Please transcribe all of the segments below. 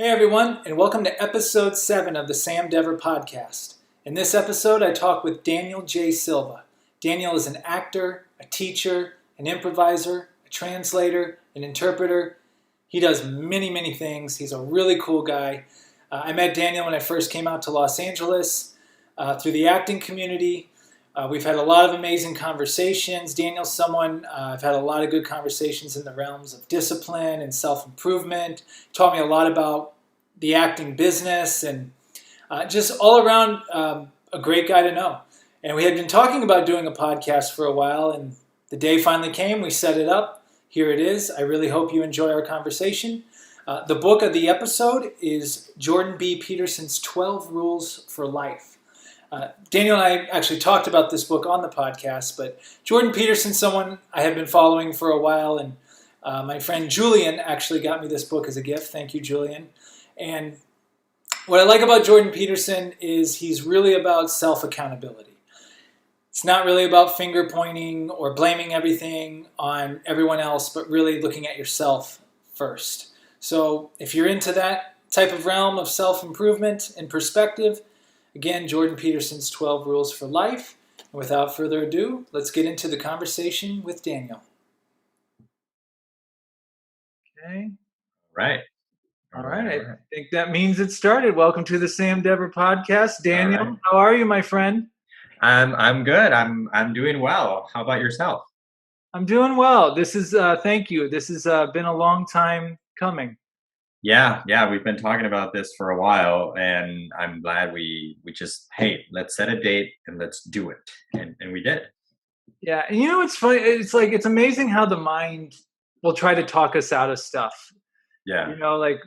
Hey everyone, and welcome to episode 7 of the Sam Dever podcast. In this episode, I talk with Daniel J. Silva. Daniel is an actor, a teacher, an improviser, a translator, an interpreter. He does many things. He's a really cool guy. I met Daniel when I first came out to Los Angeles through the acting community. We've had a lot of amazing conversations. Daniel's someone I've had a lot of good conversations in the realms of discipline and self-improvement. Taught me a lot about the acting business and just all around a great guy to know. And we had been talking about doing a podcast for a while, and the day finally came. We set it up. Here it is. I really hope you enjoy our conversation. The book of the episode is Jordan B. Peterson's 12 Rules for Life. Daniel and I actually talked about this book on the podcast, but Jordan Peterson's someone I have been following for a while, and my friend Julian actually got me this book as a gift. Thank you, Julian. And what I like about Jordan Peterson is he's really about self-accountability. It's not really about finger pointing or blaming everything on everyone else, but really looking at yourself first. So if you're into that type of realm of self-improvement and perspective, again, Jordan Peterson's 12 Rules for Life. And without further ado, let's get into the conversation with Daniel. Okay. Right. All right. I think that means it started. Welcome to the Sam Dever podcast. Daniel, right. How are you, my friend? I'm good. I'm doing well. How about yourself? I'm doing well. This is thank you. This has been a long time coming. Yeah, we've been talking about this for a while, and I'm glad we just, hey, let's set a date and let's do it. And we did. Yeah, and you know what's funny? It's amazing how the mind will try to talk us out of stuff. Yeah. You know, like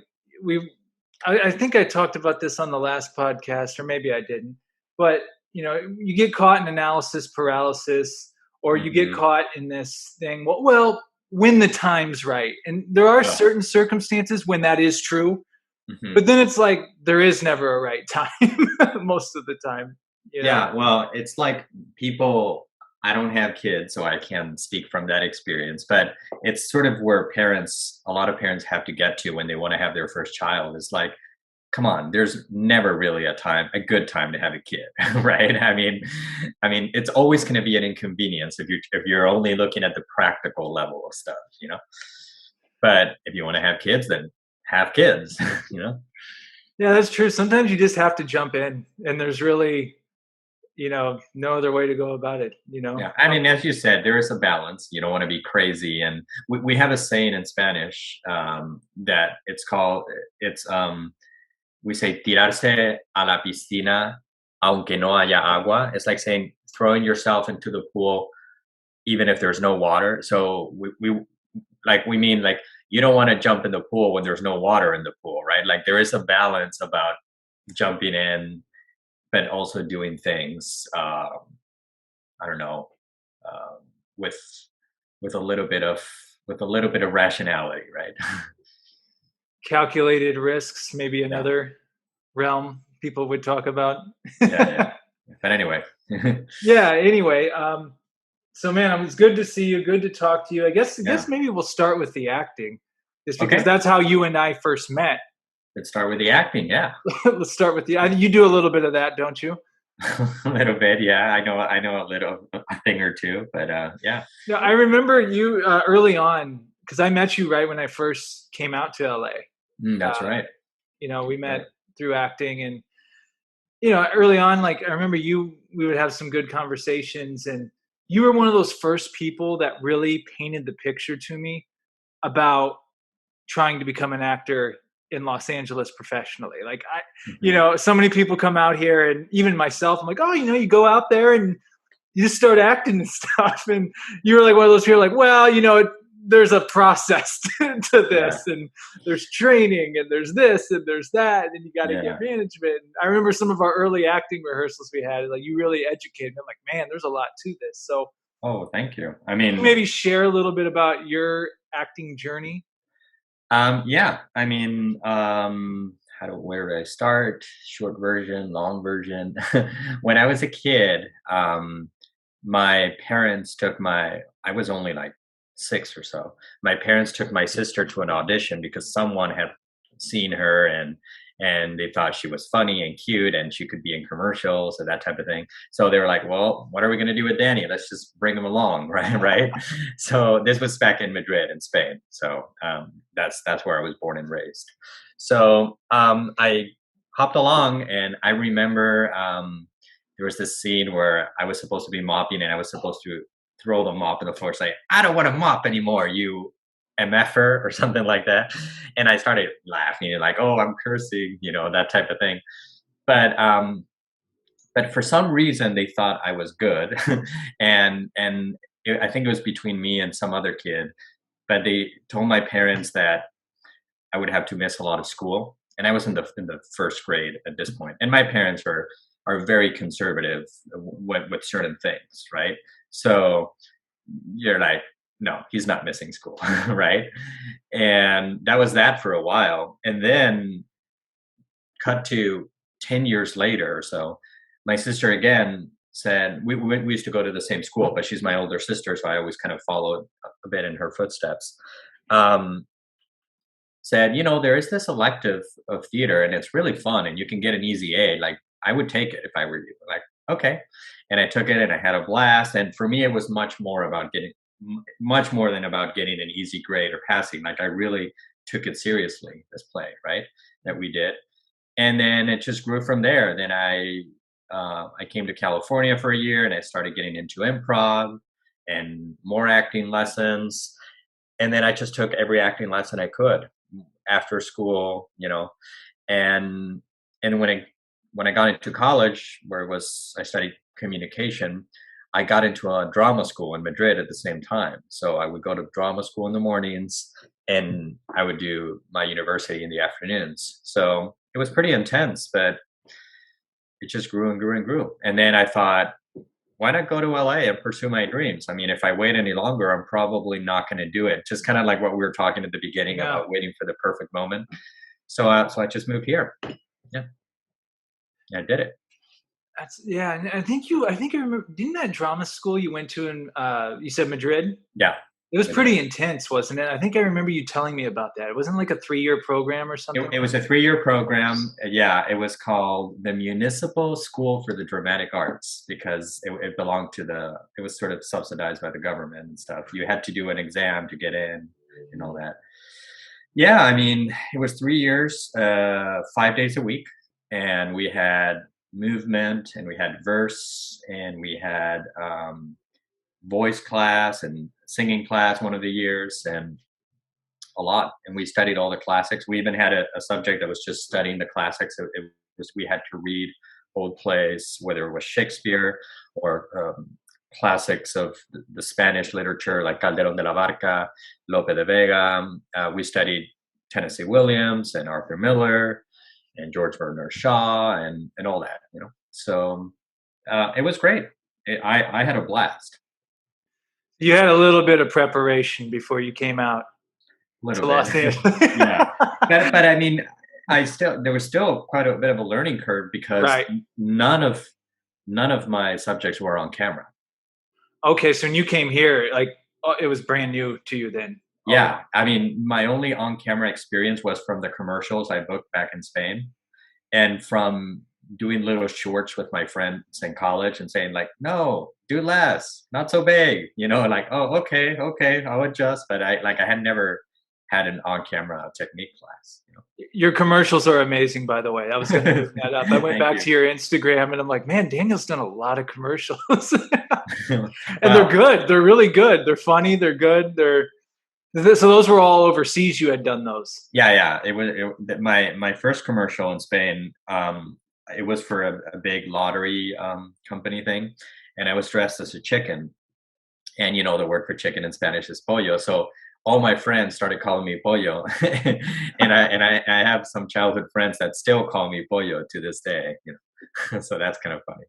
I think I talked about this on the last podcast, or maybe I didn't. But you know, you get caught in analysis paralysis, or you get caught in this thing. Well, when the time's right, and there are certain circumstances when that is true. But then it's like there is never a right time most of the time. You know? Yeah, well, it's like people. I don't have kids, so I can't speak from that experience, but it's sort of where a lot of parents have to get to when they want to have their first child. It's like, come on, there's never really a good time to have a kid, right? I mean, it's always going to be an inconvenience if you're only looking at the practical level of stuff, you know. But if you want to have kids, then have kids, you know. Yeah, that's true. Sometimes you just have to jump in, and there's really, no other way to go about it, Yeah, I mean, as you said, there is a balance. You don't want to be crazy, and we have a saying in Spanish that we say tirarse a la piscina aunque no haya agua. It's like saying throwing yourself into the pool even if there's no water. So we mean like you don't want to jump in the pool when there's no water in the pool, right? Like there is a balance about jumping in, but also doing things, I don't know, with a little bit of rationality, right? Calculated risks, maybe another realm people would talk about. Yeah. But anyway. Yeah. Anyway, so man, it's good to see you. Good to talk to you. I guess maybe we'll start with the acting, just because that's how you and I first met. Let's start with the acting. Yeah. Let's start with you do a little bit of that, don't you? A little bit, yeah. I know a thing or two, but yeah. Yeah, I remember you early on because I met you right when I first came out to LA. That's right. We met through acting, and early on, like I remember we would have some good conversations, and you were one of those first people that really painted the picture to me about trying to become an actor in Los Angeles professionally. Like so many people come out here, and even myself, I'm like, oh, you go out there and you just start acting and stuff. And you were like one of those people like, well, there's a process to this, and there's training, and there's this, and there's that, and you got to get management. And I remember some of our early acting rehearsals we had, like you really educated me. I'm like, man, there's a lot to this. So, oh, thank you. I mean, maybe share a little bit about your acting journey. Yeah, I mean, where do I start? Short version, long version. When I was a kid, my parents I was only like 6 or so. My parents took my sister to an audition because seen her, and they thought she was funny and cute and she could be in commercials and that type of thing. So they were like, well, what are we going to do with Danny? Let's just bring him along. Right. So this was back in Madrid in Spain. So that's where I was born and raised. So I hopped along, and I remember there was this scene where I was supposed to be mopping, and I was supposed to throw the mop on the floor, say, I don't want to mop anymore, you MFer, or something like that. And I started laughing and like, oh, I'm cursing, that type of thing. But for some reason they thought I was good. I think it was between me and some other kid, but they told my parents that I would have to miss a lot of school. And I was in the first grade at this point. And my parents are very conservative with certain things, right? So you're like, no, he's not missing school, right? And that was that for a while. And then cut to 10 years later or so, my sister again said, we used to go to the same school, but she's my older sister, so I always kind of followed a bit in her footsteps. Said, there is this elective of theater and it's really fun and you can get an easy A. Like, I would take it if I were you. Like, okay. And I took it and I had a blast. And for me, it was much more than about getting an easy grade or passing. Like, I really took it seriously, this play, right, that we did. And then it just grew from there. Then I came to California for a year and I started getting into improv and more acting lessons. And then I just took every acting lesson I could after school, and when I got into college, I studied communication, I got into a drama school in Madrid at the same time. So I would go to drama school in the mornings and I would do my university in the afternoons. So it was pretty intense, but it just grew and grew and grew. And then I thought, why not go to LA and pursue my dreams? I mean, if I wait any longer, I'm probably not going to do it. Just kind of like what we were talking at the beginning about waiting for the perfect moment. So I just moved here. Yeah. I did it. And I think I remember, didn't that drama school you went to in, you said Madrid? Yeah. It was pretty intense, wasn't it? I think I remember you telling me about that. It wasn't like a 3-year program or something? It was a 3-year program. Yeah, it was called the Municipal School for the Dramatic Arts because it belonged to it was sort of subsidized by the government and stuff. You had to do an exam to get in and all that. Yeah, I mean, it was 3 years, 5 days a week. And we had movement and we had verse and we had voice class and singing class one of the years, and a lot. And we studied all the classics. We even had a subject that was just studying the classics. We had to read old plays, whether it was Shakespeare or classics of the Spanish literature like Calderón de la Barca, Lope de Vega. We studied Tennessee Williams and Arthur Miller and George Bernard Shaw and all that, So it was great. I had a blast. You had a little bit of preparation before you came out to Los Angeles. Yeah, but I mean, there was still quite a bit of a learning curve because none of my subjects were on camera. Okay, so when you came here, like it was brand new to you then. Yeah, I mean, my only on-camera experience was from the commercials I booked back in Spain, and from doing little shorts with my friends in college and saying like, no, do less, not so big, like, oh, okay, I'll adjust. But I had never had an on-camera technique class. Your commercials are amazing, by the way. I was going to bring that up. I went back to your Instagram and I'm like, man, Daniel's done a lot of commercials. And they're good. They're really good. They're funny. They're good. So those were all overseas. You had done those. Yeah. It was my first commercial in Spain. It was for a big lottery company thing, and I was dressed as a chicken. And the word for chicken in Spanish is pollo. So all my friends started calling me pollo, and I have some childhood friends that still call me pollo to this day. So that's kind of funny.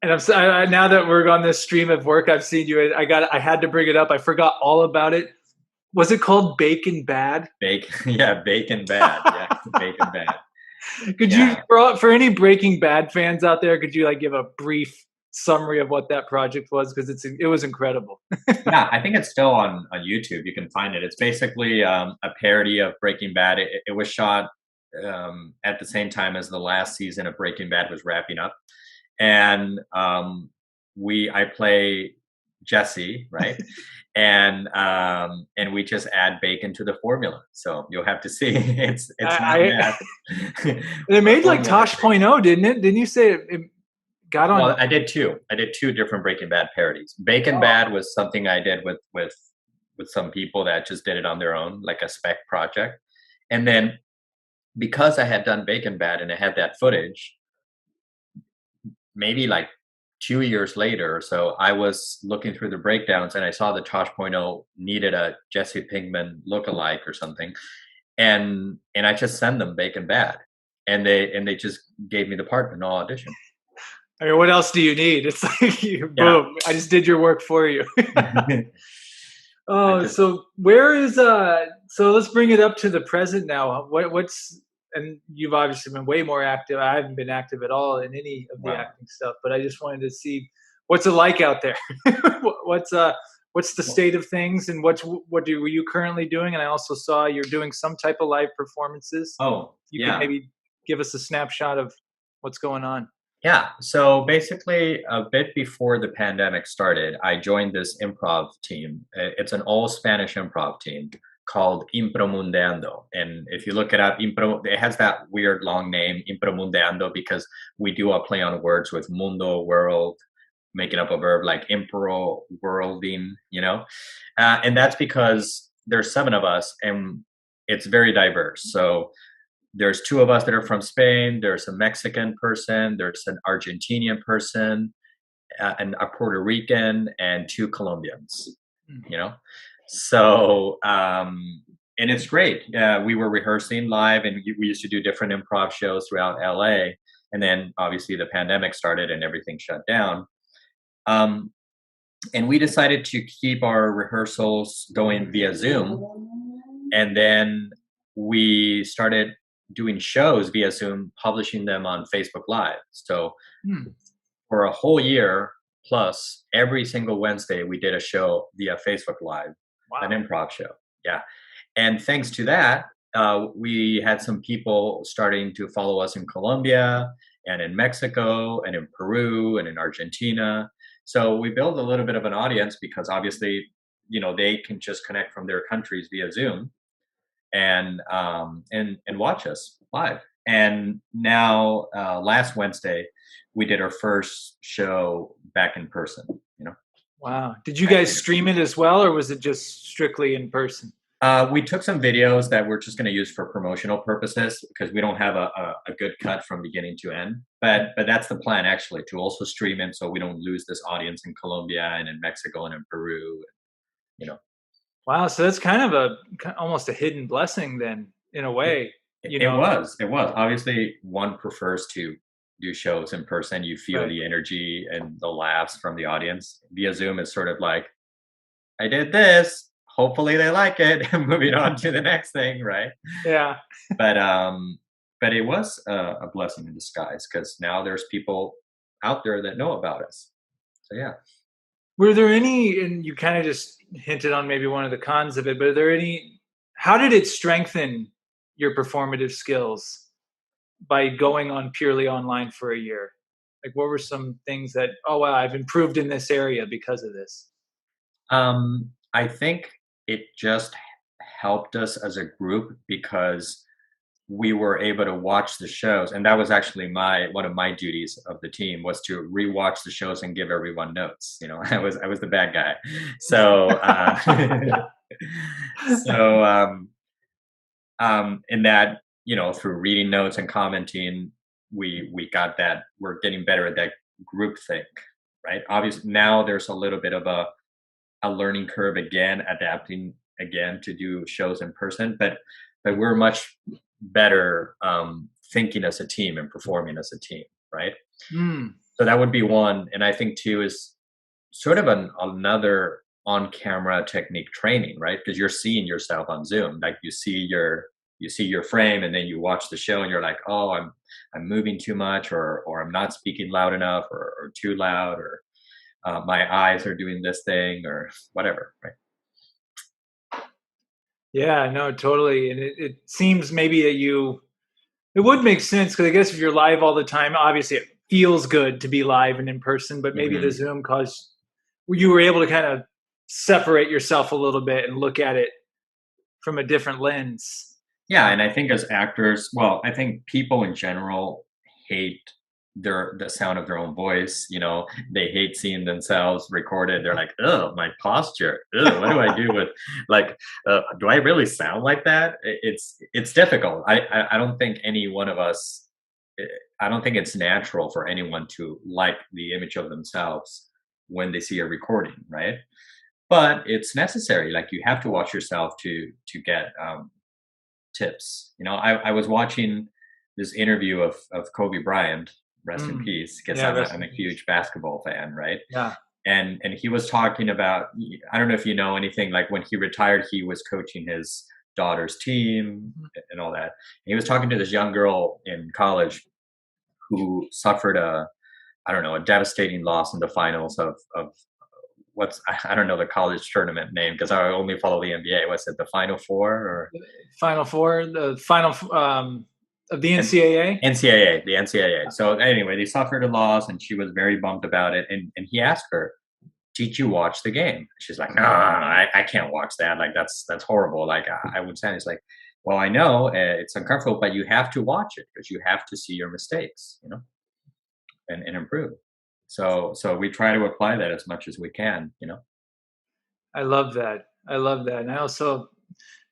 And now that we're on this stream of work, I've seen you. I had to bring it up. I forgot all about it. Was it called Bacon Bad? Bacon Bad. Yeah, Bacon Bad. Could you, for any Breaking Bad fans out there, could you give a brief summary of what that project was because it was incredible. Yeah, I think it's still on YouTube. You can find it. It's basically a parody of Breaking Bad. It was shot at the same time as the last season of Breaking Bad was wrapping up, and I play Jesse, right? And we just add bacon to the formula. So you'll have to see. It's not I, bad. It made like Formula. Tosh Point oh, didn't it? Didn't you say it got on? Well, I did two. I did two different Breaking Bad parodies. Bacon Bad was something I did with some people that just did it on their own, like a spec project. And then because I had done Bacon Bad and I had that footage, maybe like 2 years later or so, I was looking through the breakdowns and I saw the Tosh Point oh needed a Jesse Pinkman lookalike or something, and I just sent them Bacon Bad, and they just gave me the part in no audition. I mean, what else do you need? It's like, boom! I just did your work for you. Oh, so where is so let's bring it up to the present now. What's and you've obviously been way more active. I haven't been active at all in any of the acting stuff, but I just wanted to see what's it like out there. what's the state of things, and what were you currently doing? And I also saw you're doing some type of live performances. Oh, you can maybe give us a snapshot of what's going on. Yeah. So basically, a bit before the pandemic started, I joined this improv team. It's an all Spanish improv team called Impromundeando. And if you look it up, it has that weird long name, Impromundeando, because we do a play on words with mundo, world, making up a verb like impro, worlding, and that's because there's 7 of us and it's very diverse. So there's 2 of us that are from Spain. There's a Mexican person. There's an Argentinian person, and a Puerto Rican, and 2 Colombians. So and it's great. We were rehearsing live, and we used to do different improv shows throughout LA. And then obviously the pandemic started and everything shut down. And we decided to keep our rehearsals going via Zoom, and then we started doing shows via Zoom, publishing them on Facebook Live. So for a whole year plus, every single Wednesday, we did a show via Facebook Live, an improv show. Yeah. And thanks to that, we had some people starting to follow us in Colombia and in Mexico and in Peru and in Argentina. So we built a little bit of an audience because obviously, they can just connect from their countries via Zoom and watch us live. And now last Wednesday we did our first show back in person. Wow. Did you guys stream it as well, or was it just strictly in person? We took some videos that we're just going to use for promotional purposes because we don't have a good cut from beginning to end. But that's the plan, actually, to also stream it so we don't lose this audience in Colombia and in Mexico and in Peru. Wow, so that's kind of almost a hidden blessing then, in a way. It was. Obviously, one prefers to do shows in person. You feel the energy and the laughs from the audience. Via Zoom is sort of like, I did this. Hopefully they like it. Moving on to the next thing, right? Yeah. But it was a blessing in disguise because now there's people out there that know about us. So yeah. Were there any, and you kind of just hinted on maybe one of the cons of it, but are there any, how did it strengthen your performative skills by going on purely online for a year? Like, what were some things that, oh, wow, I've improved in this area because of this? I think it just helped us as a group because we were able to watch the shows, and that was actually one of my duties of the team was to rewatch the shows and give everyone notes. I was the bad guy, so in that through reading notes and commenting, we got that. We're getting better at that group think, right? Obviously now there's a little bit of a learning curve again, adapting again to do shows in person, but we're much better thinking as a team and performing as a team, right? So that would be one. And I think 2 is sort of another on-camera technique training, right? Because you're seeing yourself on Zoom, like you see your frame, and then you watch the show and you're like, oh, I'm moving too much, or I'm not speaking loud enough, or too loud, or my eyes are doing this thing, or whatever, right? Yeah, no, totally. And it seems maybe that it would make sense because I guess if you're live all the time, obviously it feels good to be live and in person, but maybe the Hmm. Zoom caused you were able to kind of separate yourself a little bit and look at it from a different lens. Yeah, and I think as actors, well, I think people in general hate the sound of their own voice. They hate seeing themselves recorded. They're like, "Oh, my posture. Oh, what do I do with like? Do I really sound like that?" It's difficult. I don't think any one of us. eh, I don't think it's natural for anyone to like the image of themselves when they see a recording, right? But it's necessary. Like you have to watch yourself to get tips. I was watching this interview of Kobe Bryant, rest in Mm. peace, because Yeah, I'm a, rest I'm in a peace. huge basketball fan, right? Yeah. And he was talking about, I don't know if you know anything, like when he retired, he was coaching his daughter's team Mhm. and all that. And he was talking to this young girl in college who suffered I don't know, a devastating loss in the finals of what's I don't know the college tournament name because I only follow the NBA. Was it the Final Four or Final Four, the final of the and NCAA. NCAA, the NCAA. So anyway, they suffered a loss, and she was very bummed about it. And he asked her, "Did you watch the game?" She's like, "No, I can't watch that. Like that's horrible. Like I would say." It's like, "Well, I know it's uncomfortable, but you have to watch it because you have to see your mistakes, and improve." So we try to apply that as much as we can. I love that. I love that. And I also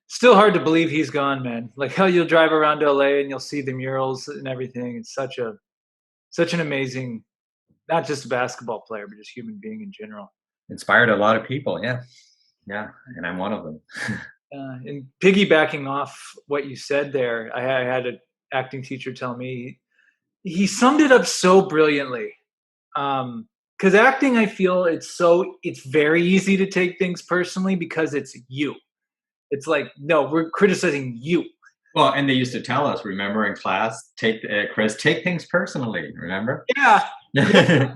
still hard to believe he's gone, man. Like how you'll drive around LA and you'll see the murals and everything. It's such an amazing, not just a basketball player, but just human being in general. Inspired a lot of people. Yeah, yeah, and I'm one of them. And piggybacking off what you said there, I had an acting teacher tell me he summed it up so brilliantly. Because acting, I feel it's very easy to take things personally because it's you. It's like, no, we're criticizing you. Well, and they used to tell us, remember in class, Chris, take things personally. Remember? Yeah, yeah,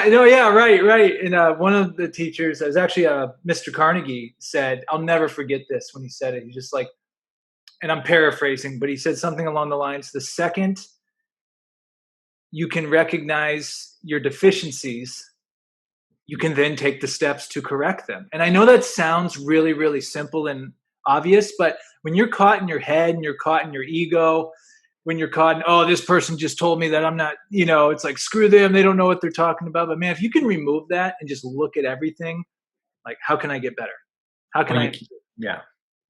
no, yeah, right, right. And one of the teachers, it was actually Mr. Carnegie, said, I'll never forget this when he said it. He's just like, and I'm paraphrasing, but he said something along the lines: the second you can recognize your deficiencies, you can then take the steps to correct them. And I know that sounds really, really simple and obvious, but when you're caught in your head and you're caught in your ego, when you're caught in, oh, this person just told me that I'm not, it's like, screw them. They don't know what they're talking about. But man, if you can remove that and just look at everything, like, how can I get better? How can Well, I? yeah,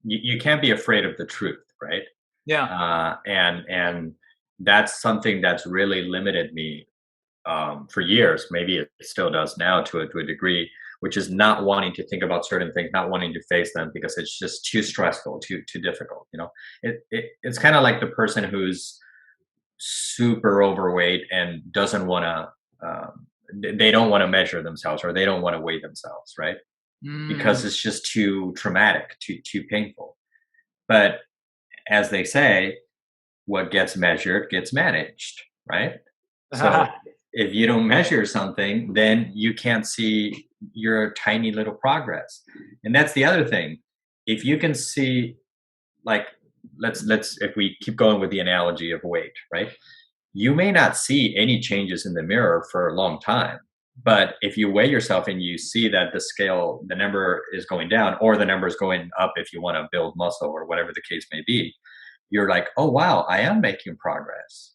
you can't be afraid of the truth, right? Yeah. And that's something that's really limited me for years. Maybe it still does now to a degree, which is not wanting to think about certain things, not wanting to face them because it's just too stressful, too difficult. It's kind of like the person who's super overweight and doesn't want to. They don't want to measure themselves or they don't want to weigh themselves, right? Because Mm. it's just too traumatic, too painful. But as they say, what gets measured gets managed, right? So if you don't measure something, then you can't see your tiny little progress. And that's the other thing. If you can see, like, let's if we keep going with the analogy of weight, right? You may not see any changes in the mirror for a long time. But if you weigh yourself and you see that the number is going down, or the number is going up if you want to build muscle or whatever the case may be, you're like, oh, wow, I am making progress.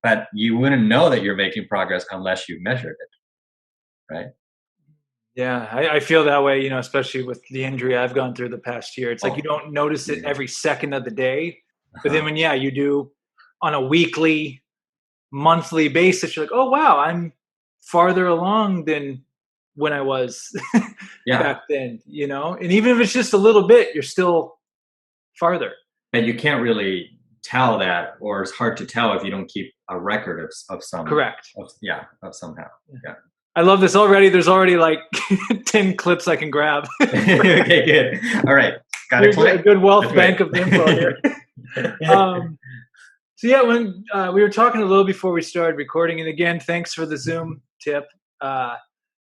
But you wouldn't know that you're making progress unless you measured it, right? Yeah, I feel that way, especially with the injury I've gone through the past year. It's like you Oh, don't notice it yeah. every second of the day. But then Uh-huh. when, yeah, you do on a weekly, monthly basis, you're like, oh, wow, I'm farther along than when I was Yeah. back then. And even if it's just a little bit, you're still farther. And you can't really tell that, or it's hard to tell if you don't keep a record of some, Correct. of somehow. Yeah. I love this already. There's already like 10 clips I can grab. Okay, good. All right. Got a Here's a click? good wealth That's bank great. of info here. Um, So yeah, when we were talking a little before we started recording, and again, thanks for the Zoom tip. Uh,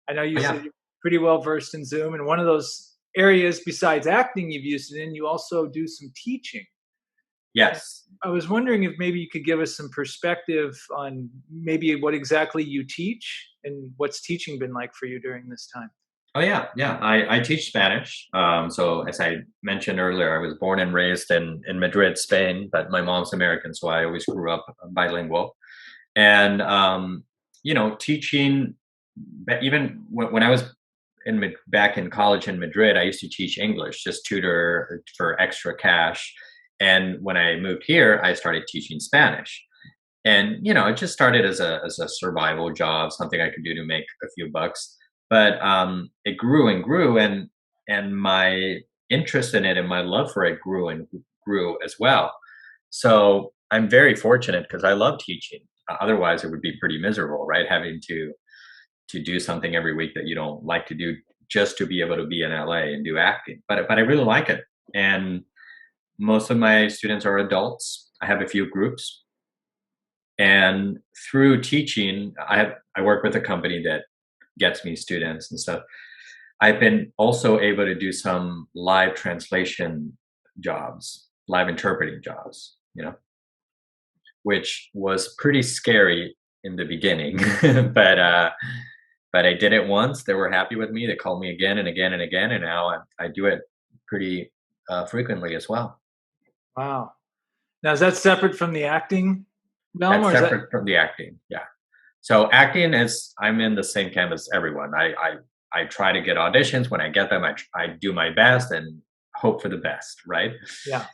I know you Oh, said yeah. you're pretty well versed in Zoom, and one of those areas besides acting you've used it in, you also do some teaching. And Yes. I was wondering if maybe you could give us some perspective on maybe what exactly you teach and what's teaching been like for you during this time. Oh, yeah, yeah. I teach Spanish. So as I mentioned earlier, I was born and raised in Madrid, Spain, but my mom's American, so I always grew up bilingual. And teaching, but even when I was back in college in Madrid, I used to teach English, just tutor for extra cash. And when I moved here, I started teaching Spanish. And it just started as a survival job, something I could do to make a few bucks. But it grew and grew, and my interest in it and my love for it grew and grew as well. So I'm very fortunate because I love teaching. Otherwise, it would be pretty miserable, right? Having to do something every week that you don't like to do just to be able to be in LA and do acting. But I really like it, and most of my students are adults. I have a few groups, and through teaching, I work with a company that gets me students and stuff. I've been also able to do some live translation jobs, live interpreting jobs, which was pretty scary in the beginning. But I did it once. They were happy with me. They called me again and again and again, and now I do it pretty frequently as well. Wow. Now is that separate from the acting realm, That's or is that separate from the acting. Yeah. So acting is I'm in the same camp as everyone. I try to get auditions. When I get them, I do my best and hope for the best, right? yeah?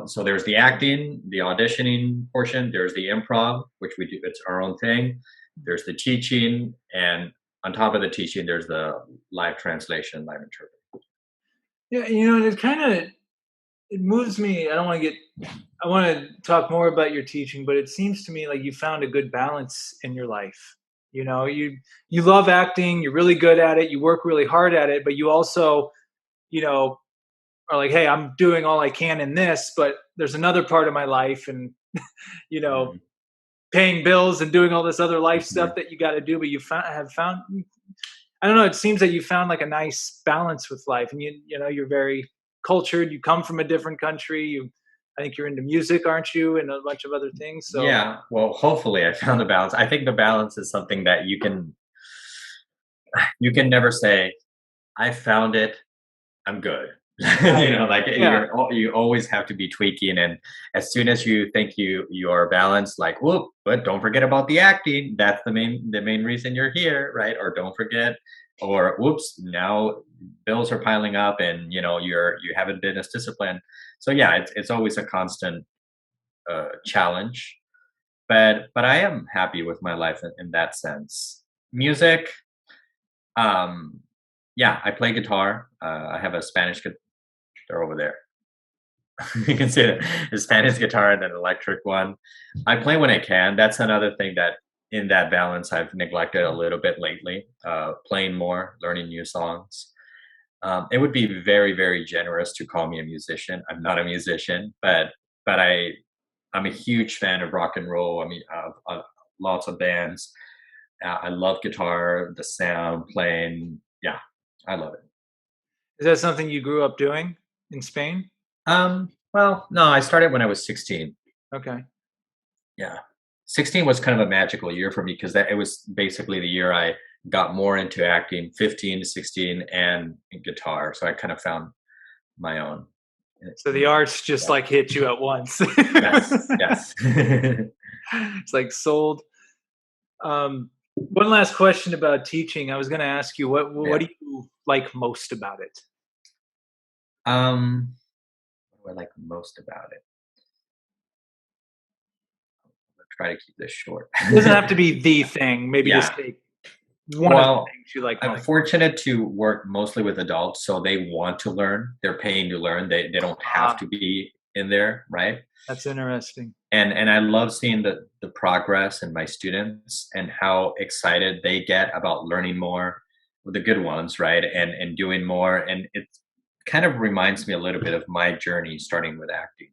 So there's the acting, the auditioning portion. There's the improv, which we do. It's our own thing. There's the teaching, and on top of the teaching, there's the live translation, live interpreting. Yeah, it kind of it moves me. I don't want to get. I want to talk more about your teaching, but it seems to me like you found a good balance in your life. You love acting. You're really good at it. You work really hard at it, but you also, you know, are like, hey, I'm doing all I can in this, but there's another part of my life, and you know, Mhm, paying bills and doing all this other life stuff mhm. that you got to do. But have found. I don't know. It seems that you found like a nice balance with life, and you're very cultured. You come from a different country. I think you're into music, aren't you, and a bunch of other things. So Yeah. Well, hopefully, I found the balance. I think the balance is something that you can never say, "I found it. I'm good." right, Like yeah, you always have to be tweaking, and as soon as you think you are balanced, like, whoop, but don't forget about the acting. That's the main reason you're here, right? Or don't forget, or whoops, now bills are piling up, and you haven't been as disciplined. So yeah, it's always a constant challenge. But I am happy with my life in that sense. Music, um, yeah, I play guitar. I have a Spanish guitar over there. You can see the Spanish guitar and an electric one. I play when I can. That's another thing that in that balance I've neglected a little bit lately. Playing more, learning new songs. It would be very, very generous to call me a musician. I'm not a musician, but I'm a huge fan of rock and roll. I mean, lots of bands. I love guitar, the sound, playing. Yeah, I love it. is that something you grew up doing in Spain? Well, no, I started when I was 16. Okay, Yeah. 16 was kind of a magical year for me because that it was basically the year I got more into acting, 15 to 16 and guitar. So I kind of found my own so the in arts just that. like hit you at once. Yes, yes. It's like sold. One last question about teaching. I was going to ask you what Yeah. do you like most about it? What do I like most about it? I'll try to keep this short. It doesn't have to be the thing. Maybe just Yeah. say one of the Well, things you like I'm most. fortunate to work mostly with adults, so they want to learn. They're paying to learn. They don't have Ah, to be in there, right? that's interesting. And I love seeing the progress in my students and how excited they get about learning more with the good ones, right? And doing more. And it kind of reminds me a little bit of my journey starting with acting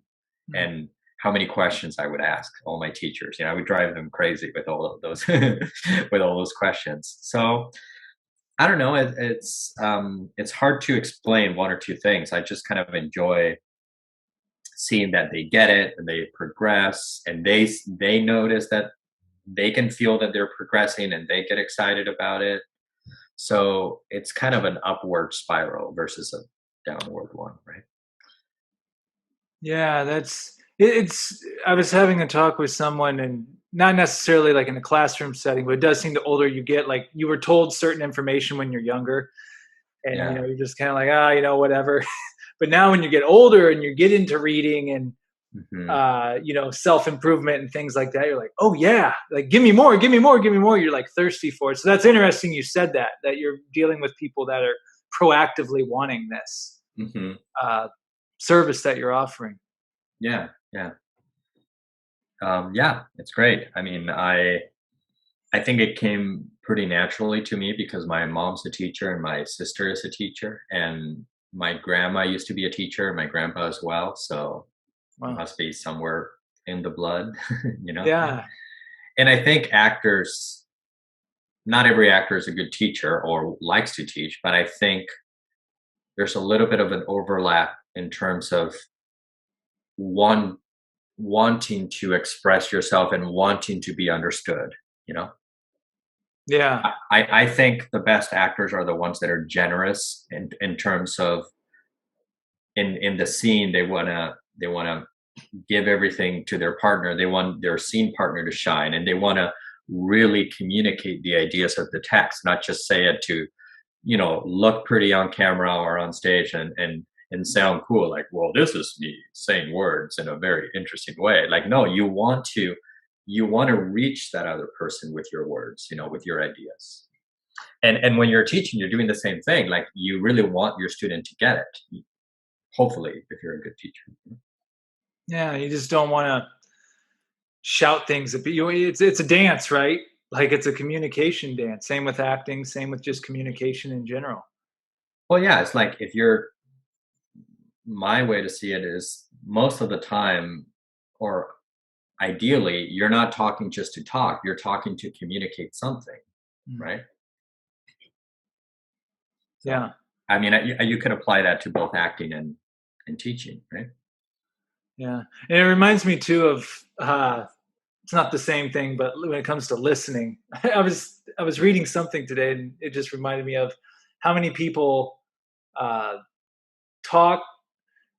Hmm. and how many questions I would ask all my teachers. I would drive them crazy with all of those with all those questions. So I don't know. It's hard to explain one or two things. I just kind of enjoy seeing that they get it and they progress, and they notice that they can feel that they're progressing and they get excited about it. So it's kind of an upward spiral versus a downward one, right? Yeah, it's I was having a talk with someone, and not necessarily like in a classroom setting, but it does seem the older you get, like you were told certain information when you're younger, and Yeah. you're just kind of like, whatever. But now when you get older and you get into reading and Hmm. self-improvement and things like that, you're like, oh yeah, like give me more, give me more, give me more. You're like thirsty for it. So that's interesting you said that you're dealing with people that are proactively wanting this Hmm. uh, service that you're offering. Yeah. Yeah. Yeah. It's great. I mean, I think it came pretty naturally to me because my mom's a teacher and my sister is a teacher, and my grandma used to be a teacher and my grandpa as well. So it Wow. must be somewhere in the blood, you know? Yeah. And I think actors, not every actor is a good teacher or likes to teach, but I think there's a little bit of an overlap in terms of one wanting to express yourself and wanting to be understood, you know? Yeah. I think the best actors are the ones that are generous in terms of in the scene they wanna give everything to their partner. They want their scene partner to shine, and they wanna really communicate the ideas of the text, not just say it to, look pretty on camera or on stage and sound cool. Like, well, this is me saying words in a very interesting way. Like, no, you want to reach that other person with your words, with your ideas. And when you're teaching, you're doing the same thing. Like, you really want your student to get it. Hopefully, if you're a good teacher. Yeah. You just don't want to shout things at you. It's a dance, right? Like it's a communication dance. Same with acting. Same with just communication in general. Well, yeah, it's like if you're my way to see it is most of the time, or ideally, you're not talking just to talk. You're talking to communicate something, Mm. right? So, Yeah. I mean, you can apply that to both acting and teaching, right? Yeah. And it reminds me too of it's not the same thing, but when it comes to listening, I was reading something today, and it just reminded me of how many people uh, talk.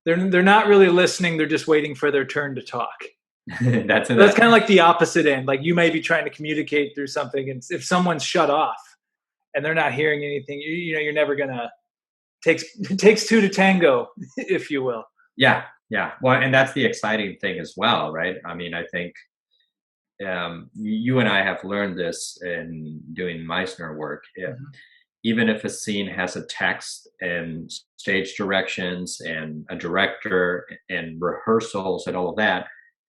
They're not really listening. They're just waiting for their turn to talk. That's That's kind of that. like the opposite end. Like you may be trying to communicate through something, and if someone's shut off and they're not hearing anything, you're never gonna takes it takes two to tango, if you will. Yeah, yeah. Well, and that's the exciting thing as well, right? I mean, I think you and I have learned this in doing Meissner work. Mhm. Even if a scene has a text and stage directions and a director and rehearsals and all of that,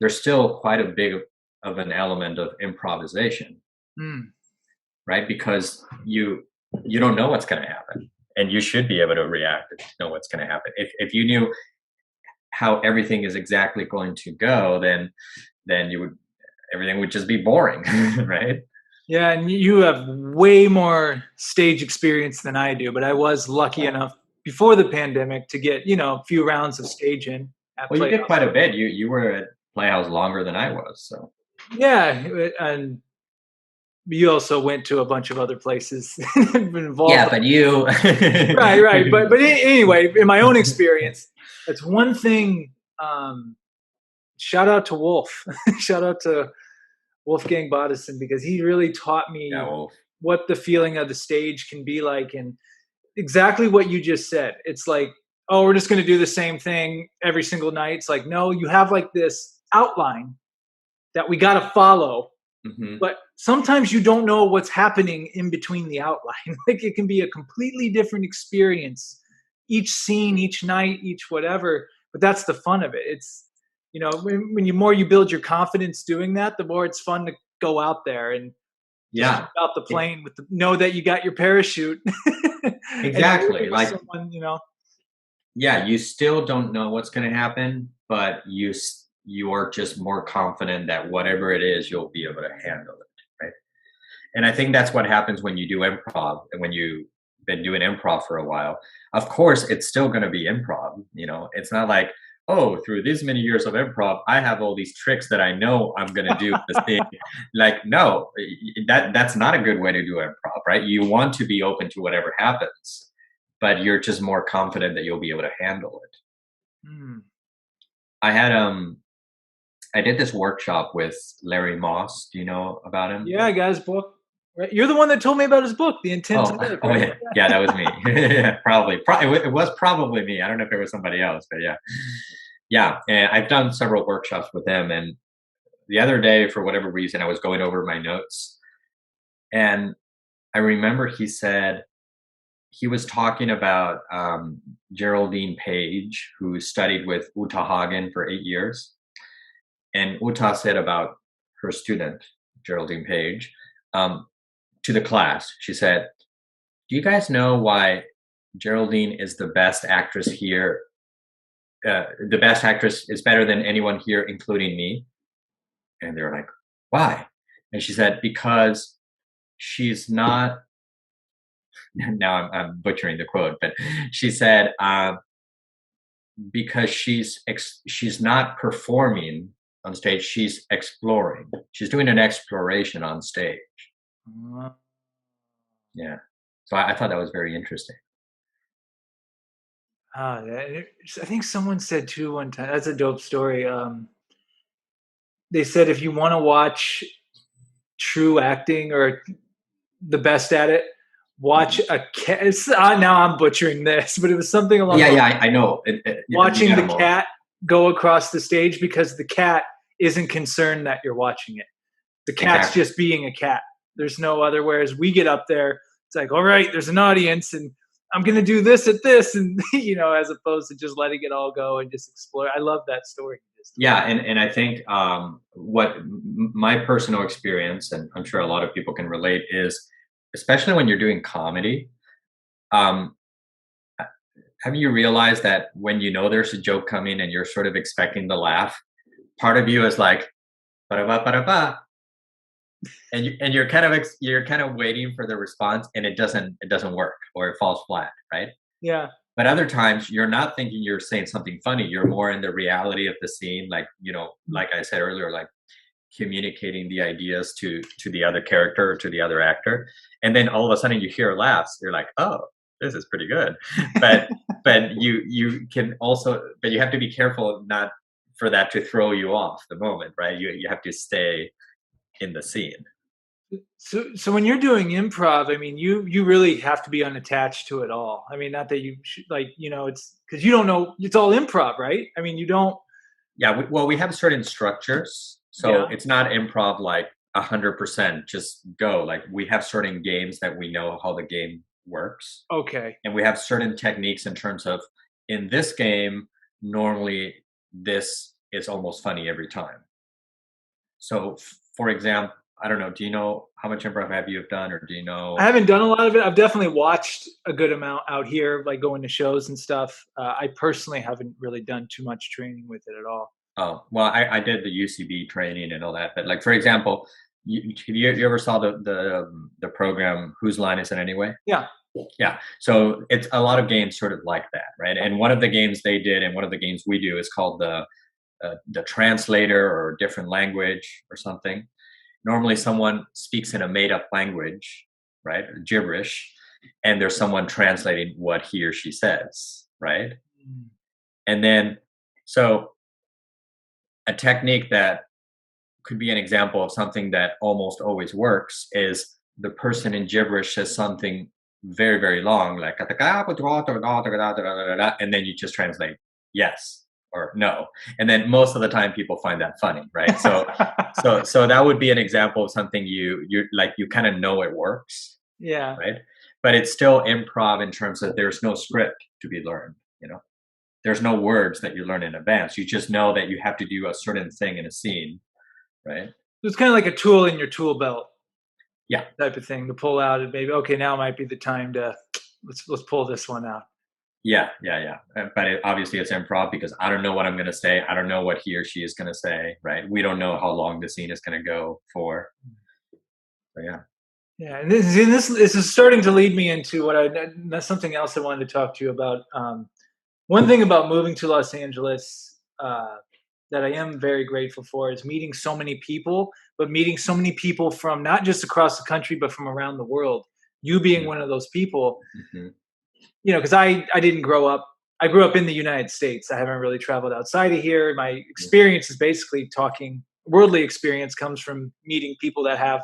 there's still quite a big of an element of improvisation, Mm. right? Because you don't know what's going to happen, and you should be able to react to know what's going to happen. If you knew how everything is exactly going to go, then you would everything would just be boring, right? Yeah, and you have way more stage experience than I do, but I was lucky enough before the pandemic to get, a few rounds of stage in at Well, you did Playhouse. quite a bit. You were at Playhouse longer than I was, so. Yeah, and you also went to a bunch of other places and been involved. Yeah, but you. Right, right. But anyway, in my own experience, that's one thing. Shout out to Wolf. Shout out to Wolfgang Bodison, because he really taught Yeah, me well, what the feeling of the stage can be like, and exactly what you just said. It's like, oh, we're just going to do the same thing every single night. It's like, no, you have like this outline that we got to follow, mhm. but sometimes you don't know what's happening in between the outline. Like it can be a completely different experience each scene, each night, each whatever. But that's the fun of it. It's when you more you build your confidence doing that, the more it's fun to go out there and just Yeah. jump out the E plane with know that you got your parachute and you're working exactly, with like, someone. yeah, you still don't know what's gonna happen, but you are just more confident that whatever it is, you'll be able to handle it, right? And I think that's what happens when you do improv and when you've been doing improv for a while. Of course, it's still going to be improv. It's not like, oh, through these many years of improv, I have all these tricks that I know I'm going to do the thing. Like, no, that's not a good way to do improv, right? You want to be open to whatever happens, but you're just more confident that you'll be able to handle it. Mm. I had I did this workshop with Larry Moss. Do you know about him? Yeah, I got his book. Right? You're the one that told me about his book, The Intent to Oh, Live. oh Right? yeah, that was me. Yeah, probably. It was probably me. I don't know if it was somebody else, but yeah. And I've done several workshops with him. And the other day, for whatever reason, I was going over my notes, and I remember he said he was talking about Geraldine Page, who studied with Uta Hagen for 8 years, and Uta said about her student Geraldine Page to the class. She said, do you guys know why Geraldine is the best actress here? The best actress is better than anyone here, including me. And they're like, why? And she said, because she's not, now I'm butchering the quote, but she said, because she's not performing on stage, she's exploring. She's doing an exploration on stage. Yeah. So I thought that was very interesting. I think someone said too one time. That's a dope story. They said if you want to watch true acting or the best at it, watch a cat. Now I'm butchering this, but it was something along. Yeah, I know. Watching the cat go across the stage because the cat isn't concerned that you're watching it. The cat's just being a cat. There's no other. Whereas we get up there, it's like, all right, there's an audience, and I'm going to do this at this, and as opposed to just letting it all go and just explore. I love that story. Yeah, and I think what my personal experience, and I'm sure a lot of people can relate, is especially when you're doing comedy. Have you realized that when there's a joke coming and you're sort of expecting the laugh, part of you is like, ba-da-ba, ba-da-ba, and you're kind of waiting for the response, and it doesn't work, or it falls flat, right? Yeah. But other times you're not thinking you're saying something funny. You're more in the reality of the scene, like like I said earlier, like communicating the ideas to the other character or to the other actor, and then all of a sudden you hear laughs. You're like, oh, this is pretty good. But you can also, but you have to be careful not for that to throw you off the moment, right? You have to stay in the scene. So when you're doing improv, I mean, you really have to be unattached to it all. I mean, not that you should, it's because you don't know, it's all improv, right? I mean, you don't. Yeah, we have certain structures, so it's not improv like 100% just go. Like we have certain games that we know how the game works. Okay. And we have certain techniques in terms of, in this game, normally this is almost funny every time. So, for example, I don't know. Do you know how much improv have you done, or do you know? I haven't done a lot of it. I've definitely watched a good amount out here, like going to shows and stuff. I personally haven't really done too much training with it at all. Oh, well, I did the UCB training and all that. But like, for example, you ever saw the program Whose Line Is It Anyway? Yeah. Yeah. So it's a lot of games sort of like that, right? And one of the games they did, and one of the games we do, is called the translator, or different language or something. Normally someone speaks in a made up language, right? Gibberish. And there's someone translating what he or she says, right? And then, so a technique that could be an example of something that almost always works is the person in gibberish says something very, very long, like, and then you just translate yes or no. And then most of the time people find that funny, right? So that would be an example of something you kind of know it works. Yeah. Right. But it's still improv in terms of there's no script to be learned, there's no words that you learn in advance. You just know that you have to do a certain thing in a scene, right? It's kind of like a tool in your tool belt. Yeah. Type of thing to pull out, and maybe, okay, now might be the time to let's pull this one out. Yeah, but obviously it's improv because I don't know what I'm going to say. I don't know what he or she is going to say, right? We don't know how long the scene is going to go for. So yeah. Yeah, and this is starting to lead me into that's something else I wanted to talk to you about. One thing about moving to Los Angeles that I am very grateful for is meeting so many people, but meeting so many people from not just across the country, but from around the world. You being one of those people, Mm-hmm. because I didn't grow up. I grew up in the United States. I haven't really traveled outside of here. My experience is basically talking. Worldly experience comes from meeting people that have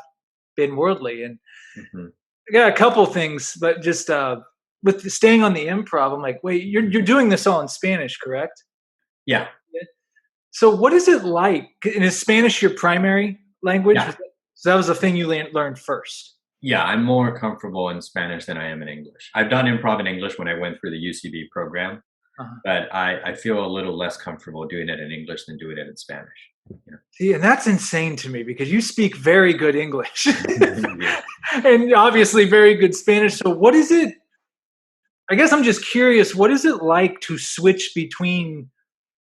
been worldly, and Mm-hmm. I got a couple things, but just with staying on the improv, I'm like, wait, you're doing this all in Spanish, correct? Yeah, Yeah. So what is it like? And is Spanish your primary language? yeah, So that was the thing you learned first. yeah. I'm more comfortable in Spanish than I am in English. I've done improv in English when I went through the UCB program, Uh-huh. but I feel a little less comfortable doing it in English than doing it in Spanish. You See, and that's insane to me because you speak very good English know? and obviously very good Spanish. So what is it? I guess I'm just curious. What is it like to switch between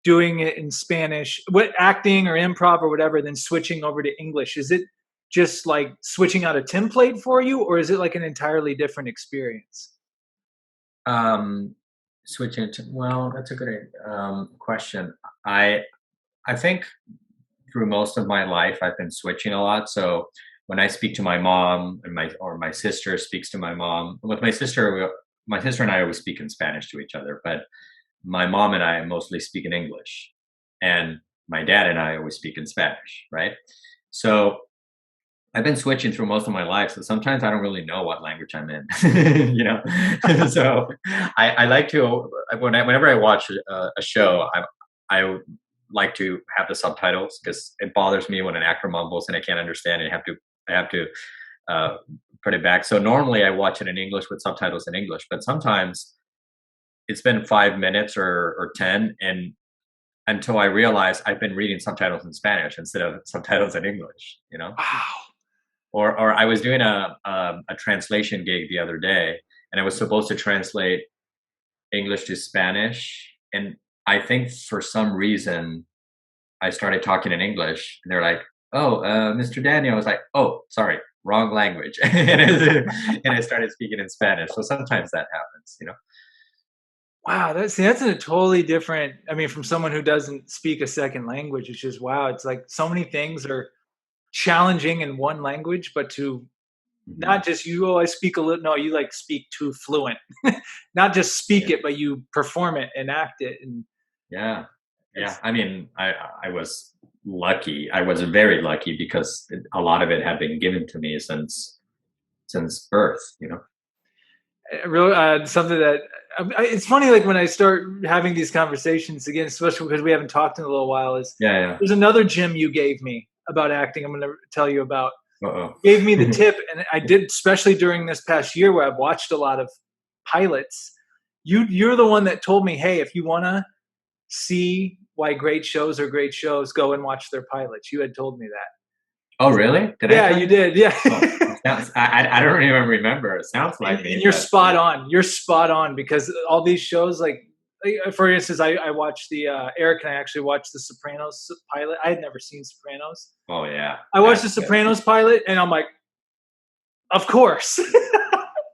doing it in Spanish, what acting or improv or whatever, then switching over to English? Is it just like switching out a template for you, or is it like an entirely different experience? Um, switching to well, that's a good question. I I think through most of my life I've been switching a lot. So when I speak to my mom and my sister speaks to my mom, with my sister and I always speak in Spanish to each other, but my mom and I mostly speak in English, and my dad and I always speak in Spanish, right? So I've been switching through most of my life, so sometimes I don't really know what language I'm in, you know. So I like to whenever I watch a show, I like to have the subtitles because it bothers me when an actor mumbles and I can't understand. And I have to uh, put it back. So normally I watch it in English with subtitles in English, but sometimes it's been 5 minutes or 10, and until I realize I've been reading subtitles in Spanish instead of subtitles in English, you know. Wow. Or I was doing a translation gig the other day, and I was supposed to translate English to Spanish, and I think for some reason I started talking in English, and they're like, "Oh, Mr. Daniel." I was like, "Oh, sorry, wrong language," and I started speaking in Spanish. So sometimes that happens, you know. Wow, that's a totally different. I mean, from someone who doesn't speak a second language, it's just wow. It's like so many things are challenging in one language, but to Hmm. not just you. Oh, I speak a little. No, you like speak too fluent. Not just speak Yeah, it, but you perform it and act it, and yeah, yeah. it's I mean, I was lucky. I was very lucky because a lot of it had been given to me since birth, you know. real something that it's funny. Like when I start having these conversations again, especially because we haven't talked in a little while, is Yeah, yeah. there's another gym you gave me about acting. I'm going to tell you about. Uh-oh. Gave me the tip, and I did, especially during this past year where I've watched a lot of pilots. You're the one that told me, hey, if you want to see why great shows are great shows, go and watch their pilots. You had told me that. Oh, really? Did I Yeah, tell you you that? did. Yeah. Oh, I don't even remember. It sounds like And me, you're but spot yeah. on. You're spot on because all these shows, like for instance, I watched the Eric and I actually watched the Sopranos pilot. I had never seen Sopranos. Oh, yeah. I watched the That's good. Sopranos pilot, and I'm like, of course.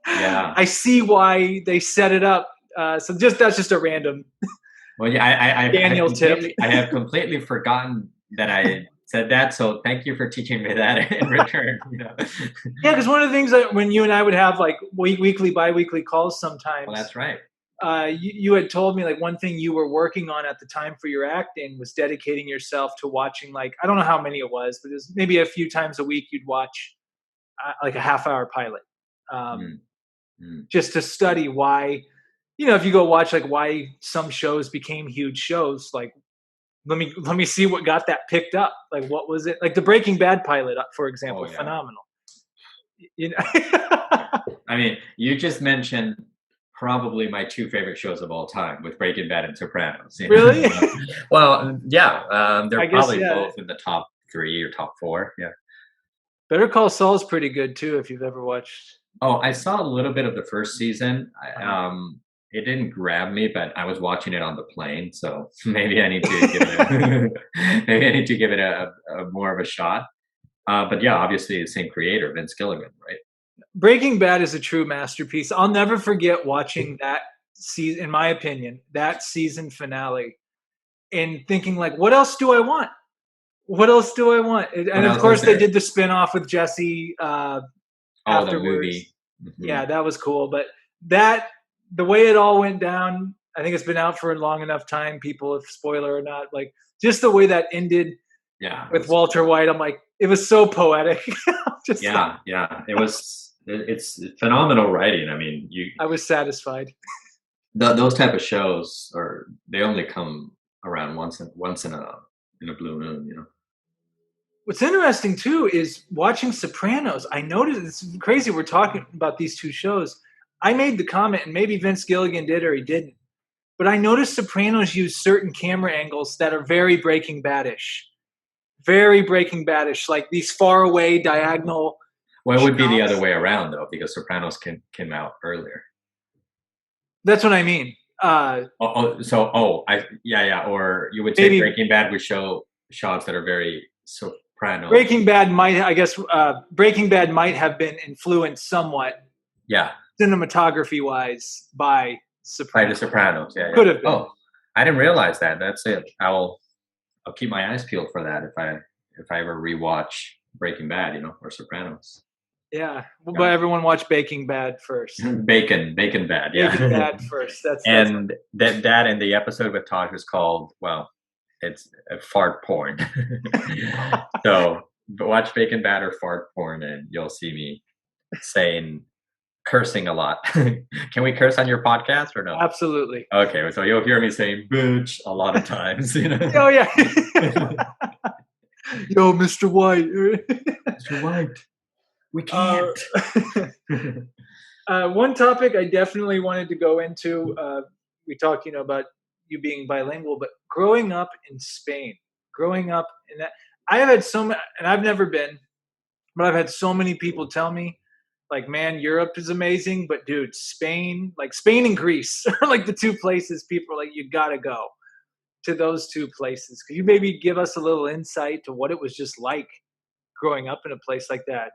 Yeah. I see why they set it up. So just that's just a random Well, yeah, Daniel tip. I have completely forgotten that I said that, so thank you for teaching me that in return, you know? Yeah, because one of the things that when you and I would have like weekly, biweekly calls Well, sometimes, that's right. you had told me like one thing you were working on at the time for your acting was dedicating yourself to watching like I don't know how many it was, but it was maybe a few times a week you'd watch like a half-hour pilot, um, Mm, mm. just to study why. If you go watch like why some shows became huge shows, like let me see what got that picked up. Like what was it? Like the Breaking Bad pilot, for Oh, example, yeah. phenomenal. You know. Yeah. I mean, you just mentioned probably my 2 favorite shows of all time with Breaking Bad and Sopranos, you know? Really? Well, yeah, I they're guess probably yeah. both in the top 3 or top 4, yeah. Better Call Saul's pretty good too if you've ever watched. Oh, I saw a little bit of the 1st season. Uh, it didn't grab me, but I was watching it on the plane, so maybe I need to give it a maybe I need to give it a more of a shot. But yeah, obviously the same creator, Vince Gilligan, right? Breaking Bad is a true masterpiece. I'll never forget watching that season, in my opinion, that season finale and thinking like, what else do I want? What else do I want? What And of else is course, they there? did the spinoff with Jesse Oh, the afterwards. movie. Hmm. Yeah, that was cool. But that the way it all went down, I think it's been out for a long enough time. People, if spoiler or not, like just the way that ended Yeah, it with was. Walter White, I'm like, it was so poetic. just like, Yeah, yeah, it was. It's phenomenal writing. I mean, I was satisfied. those type of shows are they only come around once in a blue moon, you know. What's interesting too is watching Sopranos. I noticed it's crazy. We're talking about these two shows. I made the comment, and maybe Vince Gilligan did or he didn't, but I noticed Sopranos use certain camera angles that are very Breaking Badish, very Breaking Badish, like these far away diagonal Well, it would be the other shots. way around though, because Sopranos came out earlier. That's what I mean. Yeah, or you would say Maybe Breaking Bad would show shots that are very Sopranos. Breaking Bad might, I guess, Breaking Bad might have been influenced somewhat Yeah, cinematography wise by by the Sopranos. Sopranos. Yeah, yeah. Could have been. Oh, I didn't realize that. That's it. I'll keep my eyes peeled for that if I ever rewatch Breaking Bad, you know, or Sopranos. Yeah, Yeah. but everyone watch Breaking Bad first. Bacon Bad, Breaking yeah. Bad first. That's And that in the episode with Tosh was called, well, it's a fart porn. So but watch Bacon Bad or fart porn, and you'll see me saying cursing a lot. Can we curse on your podcast or no? absolutely. Okay, so you'll hear me saying bitch a lot of times, you know. Oh yeah. Yo, Mr. White. Mr. White, we Uh, can't. one topic I definitely wanted to go into. We talked, about you being bilingual, but growing up in Spain, growing up in that, I have had so many, and I've never been, but I've had so many people tell me, like, man, Europe is amazing, but dude, Spain, like Spain and Greece, are like the two places people are like, you gotta go to those two places. Could you maybe give us a little insight to what it was just like growing up in a place like that?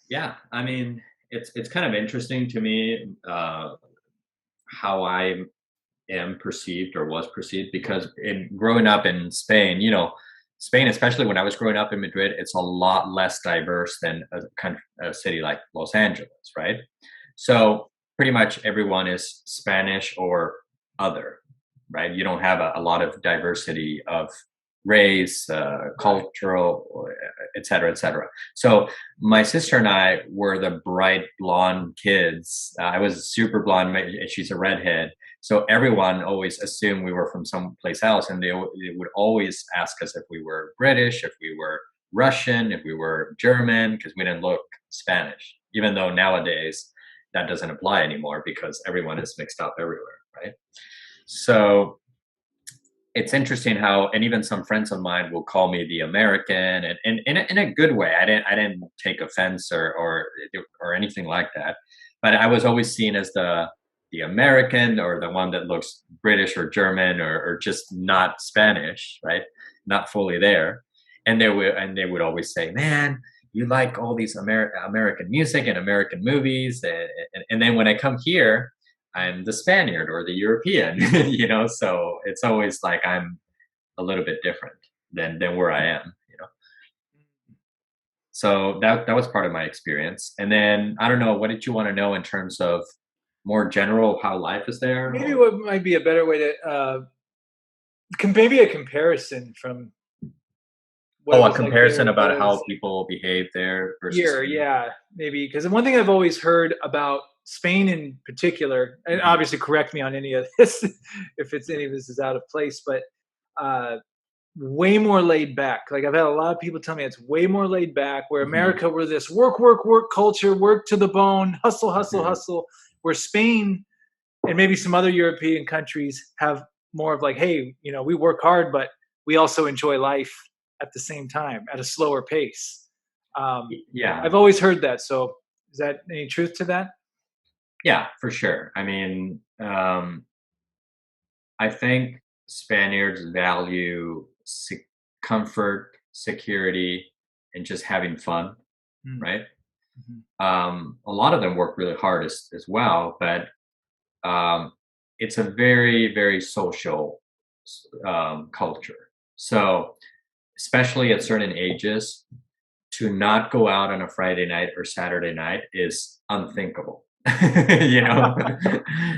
Yeah, I mean, it's kind of interesting to me how I am perceived or was perceived because in growing up in Spain, you know, Spain, especially when I was growing up in Madrid, it's a lot less diverse than a city like Los Angeles, right? So pretty much everyone is Spanish or other, right? You don't have a lot of diversity of race, Right. cultural, et cetera, et cetera. So my sister and I were the bright blonde kids. I was super blonde. She's a redhead. So everyone always assumed we were from someplace else, and they would always ask us if we were British, if we were Russian, if we were German, because we didn't look Spanish. Even though nowadays that doesn't apply anymore because everyone is mixed up everywhere, right? So it's interesting how, and even some friends of mine will call me the American, and in a good way. I didn't take offense or anything like that, but I was always seen as the American or the one that looks British or German or just not Spanish, right? Not fully there, and they would always say, "Man, you like all these American music and American movies," and then when I come here, I'm the Spaniard or the European, you know. So it's always like I'm a little bit different than where I am, you know. So that was part of my experience. And then I don't know, what did you want to know in terms of more general how life is there? Maybe Or what might be a better way to maybe a comparison from what it oh, a was like there comparison and what about it was how people behave there versus here. here. Yeah, maybe because one thing I've always heard about Spain in particular, and Hmm. obviously correct me on any of this if it's any of this is out of place, but uh, way more laid back. Like I've had a lot of people tell me it's way more laid back. Where Hmm. America, we're this work, work, work culture, work to the bone, hustle, hustle, Hmm. hustle. Where Spain and maybe some other European countries have more of like, hey, we work hard, but we also enjoy life at the same time at a slower pace. Yeah, I've always heard that. So is that any truth to that? yeah, for sure. I mean, Um, I think Spaniards value comfort, security, and just having fun, Mm, right? mhm, A lot of them work really hard as well, but um, it's a very, very social culture. So, especially at certain ages, to not go out on a Friday night or Saturday night is unthinkable. you know,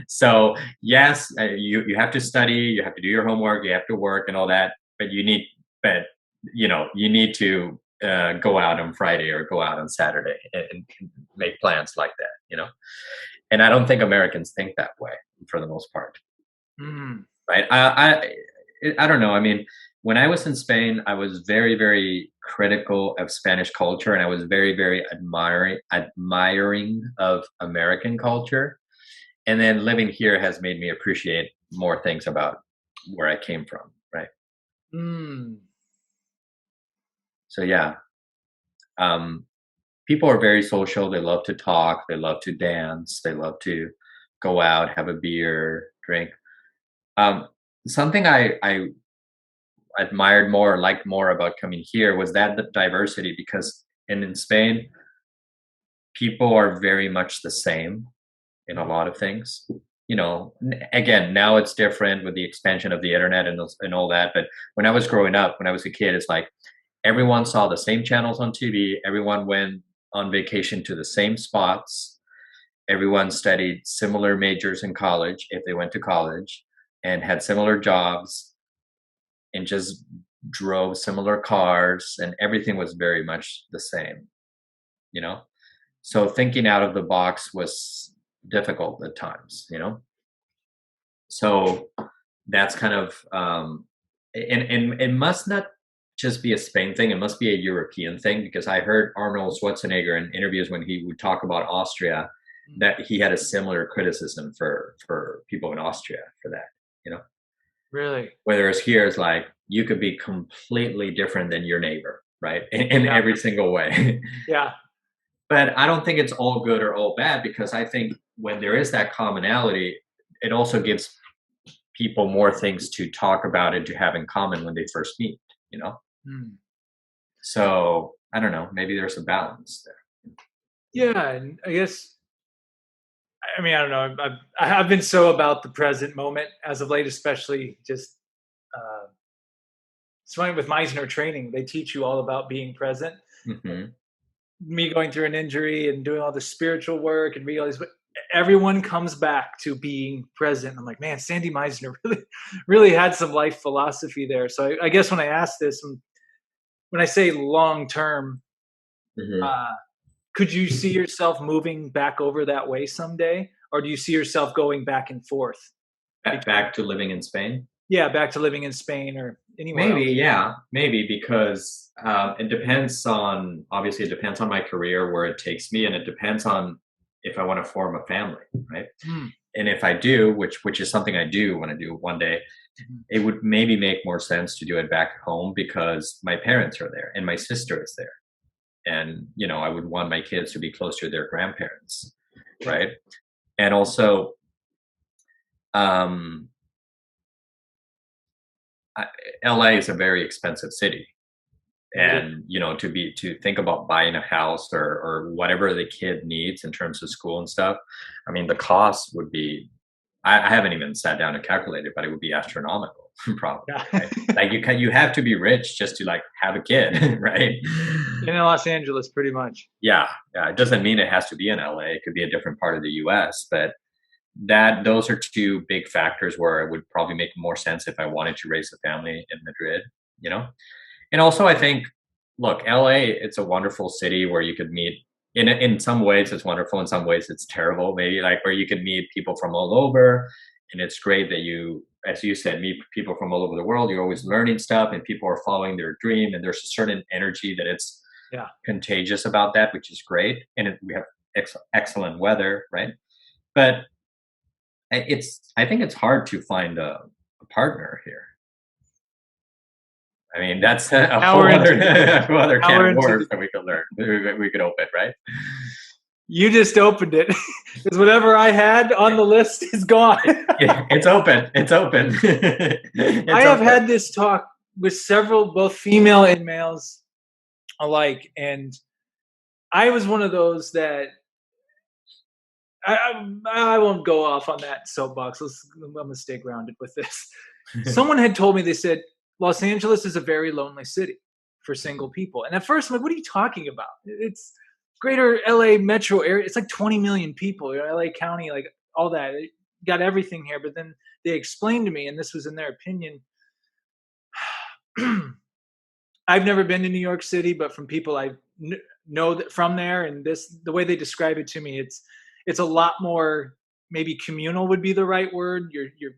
so yes, you have to study, you have to do your homework, you have to work and all that, but but you need to go out on Friday or go out on Saturday and make plans like that. And I don't think Americans think that way for the most part, mm, right? I don't know. I mean, when I was in Spain, I was very, very critical of Spanish culture, and I was very, very admiring of American culture. And then living here has made me appreciate more things about where I came from, right? mm. So yeah, um, people are very social. They love to talk. They love to dance. They love to go out, have a beer, drink. Um, Something I admired more, liked more about coming here was that the diversity, because in Spain, people are very much the same in a lot of things. Again, now it's different with the expansion of the internet and all that. But when I was growing up, when I was a kid, it's like everyone saw the same channels on TV. Everyone went on vacation to the same spots. Everyone studied similar majors in college if they went to college and had similar jobs and just drove similar cars, and everything was very much the same, you know? So thinking out of the box was difficult at times. So that's kind of and it must not just be a Spain thing, it must be a European thing, because I heard Arnold Schwarzenegger in interviews when he would talk about Austria Mm. that he had a similar criticism for people in Austria for that, you know? Really? Whereas here is like you could be completely different than your neighbor, right? In Yeah. every single way. Yeah. But I don't think it's all good or all bad, because I think when there is that commonality, it also gives people more things to talk about and to have in common when they first meet. Mm. So I don't know, maybe there's a balance there. Yeah, and I guess I mean I don't know. I've been so about the present moment as of late, especially just uh, swinging with Meisner training. They teach you all about being present. Hmm. Me going through an injury and doing all this spiritual work and realize, but everyone comes back to being present. I'm like, man, Sandy Meisner really, really had some life philosophy there. So I guess when I ask this, when I say long term, Hmm. uh, could you see yourself moving back over that way someday, or do you see yourself going back and forth between, Back to living in Spain. yeah, back to living in Spain or anywhere Maybe, else? yeah, maybe, because it depends on, obviously, it depends on my career, where it takes me, and it depends on if I want to form a family, right? Mm, And if I do, which is something I do want to do one day, mhm. it would maybe make more sense to do it back home, because my parents are there and my sister is there, and I would want my kids to be close to their grandparents, right? And also, um, I, LA is a very expensive city, It is. and to think about buying a house or whatever the kid needs in terms of school and stuff. I mean, the cost would be, I haven't even sat down and calculated, but it would be astronomical, probably, Yeah. right? Like you have to be rich just to like have a kid, right? In Los Angeles, pretty much. Yeah, yeah. It doesn't mean it has to be in LA. It could be a different part of the US, but those are two big factors where it would probably make more sense if I wanted to raise a family in Madrid, you know? And also, I think, look, LA, it's a wonderful city where you could meet. In some ways, it's wonderful. In some ways, it's terrible. Maybe like where you could meet people from all over, and it's great that you, as you said, meet people from all over the world. You're always learning stuff, and people are following their dream, and there's a certain energy that it's Yeah. contagious about that, which is great. And we have excellent weather, right? But I think it's hard to find a partner here. I mean, that's a Now whole we're other into a whole other now can we're of into worms the that we could learn. We could open, right? You just opened it. Because whatever I had on the list is gone. It's open. It's open. I It's have open. had this talk with several, both female and males alike, and I was one of those that I won't go off on that soapbox. I'm gonna stay grounded with this. Someone had told me, they said Los Angeles is a very lonely city for single people, and at first I'm like, what are you talking about? It's greater LA metro area. It's like 20 million people. LA County, like all that. It got everything here. But then they explained to me, and this was in their opinion. I've never been to New York City, but from people I know that from there, and this the way they describe it to me, it's a lot more, maybe communal would be the right word. You're You run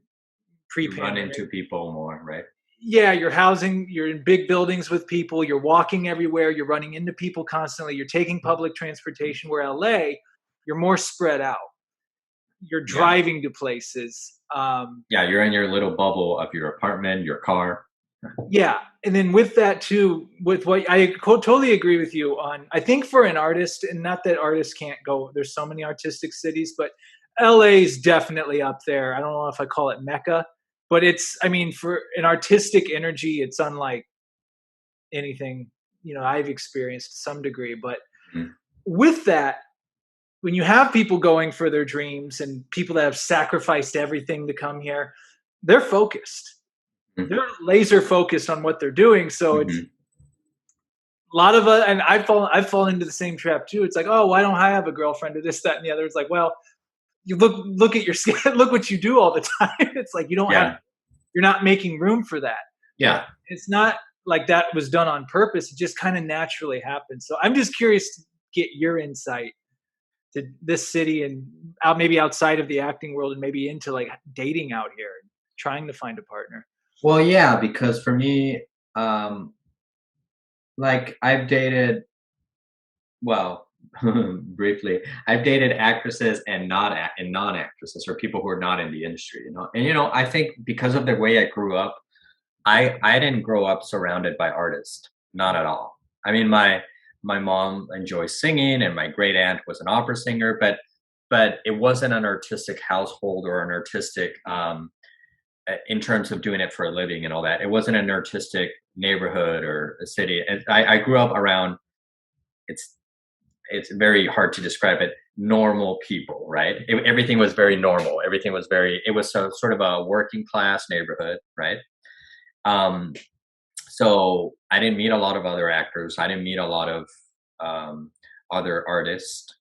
pre-pandemic. into people more, right? Yeah, you're in big buildings with people, you're walking everywhere, you're running into people constantly, you're taking public transportation. Where LA, you're more spread out. You're Yeah. driving to places. Yeah, you're in your little bubble of your apartment, your car. Yeah, and then with that too, with what totally agree with you on. I think for an artist, and not that artists can't go. There's so many artistic cities, but LA is definitely up there. I don't know if I call it Mecca, but it's. I mean, for an artistic energy, it's unlike anything I've experienced to some degree. But Mhm. with that, when you have people going for their dreams and people that have sacrificed everything to come here, they're focused. Mhm. They're laser focused on what they're doing. So it's Mhm. a lot of and I've fallen into the same trap too. It's like, oh, why don't I have a girlfriend or this, that, and the other? It's like, well, you look at your look what you do all the time. It's like Yeah. you're not making room for that. But Yeah. it's not like that was done on purpose. It just kind of naturally happened. So I'm just curious to get your insight to this city and out, maybe outside of the acting world, and maybe into like dating out here and trying to find a partner. Well, yeah, because for me, um, like I've dated, well, briefly, I've dated actresses and non-actresses or people who are not in the industry, you know. And I think because of the way I grew up, I didn't grow up surrounded by artists, not at all. I mean, my mom enjoys singing, and my great aunt was an opera singer, but it wasn't an artistic household or an artistic in terms of doing it for a living and all that. It wasn't an artistic neighborhood or a city. And I grew up around it's it's very hard to describe it, normal people, right? Everything was very normal. Everything was very, it was sort of a working class neighborhood, right? Um, so I didn't meet a lot of other actors. I didn't meet a lot of um, other artists.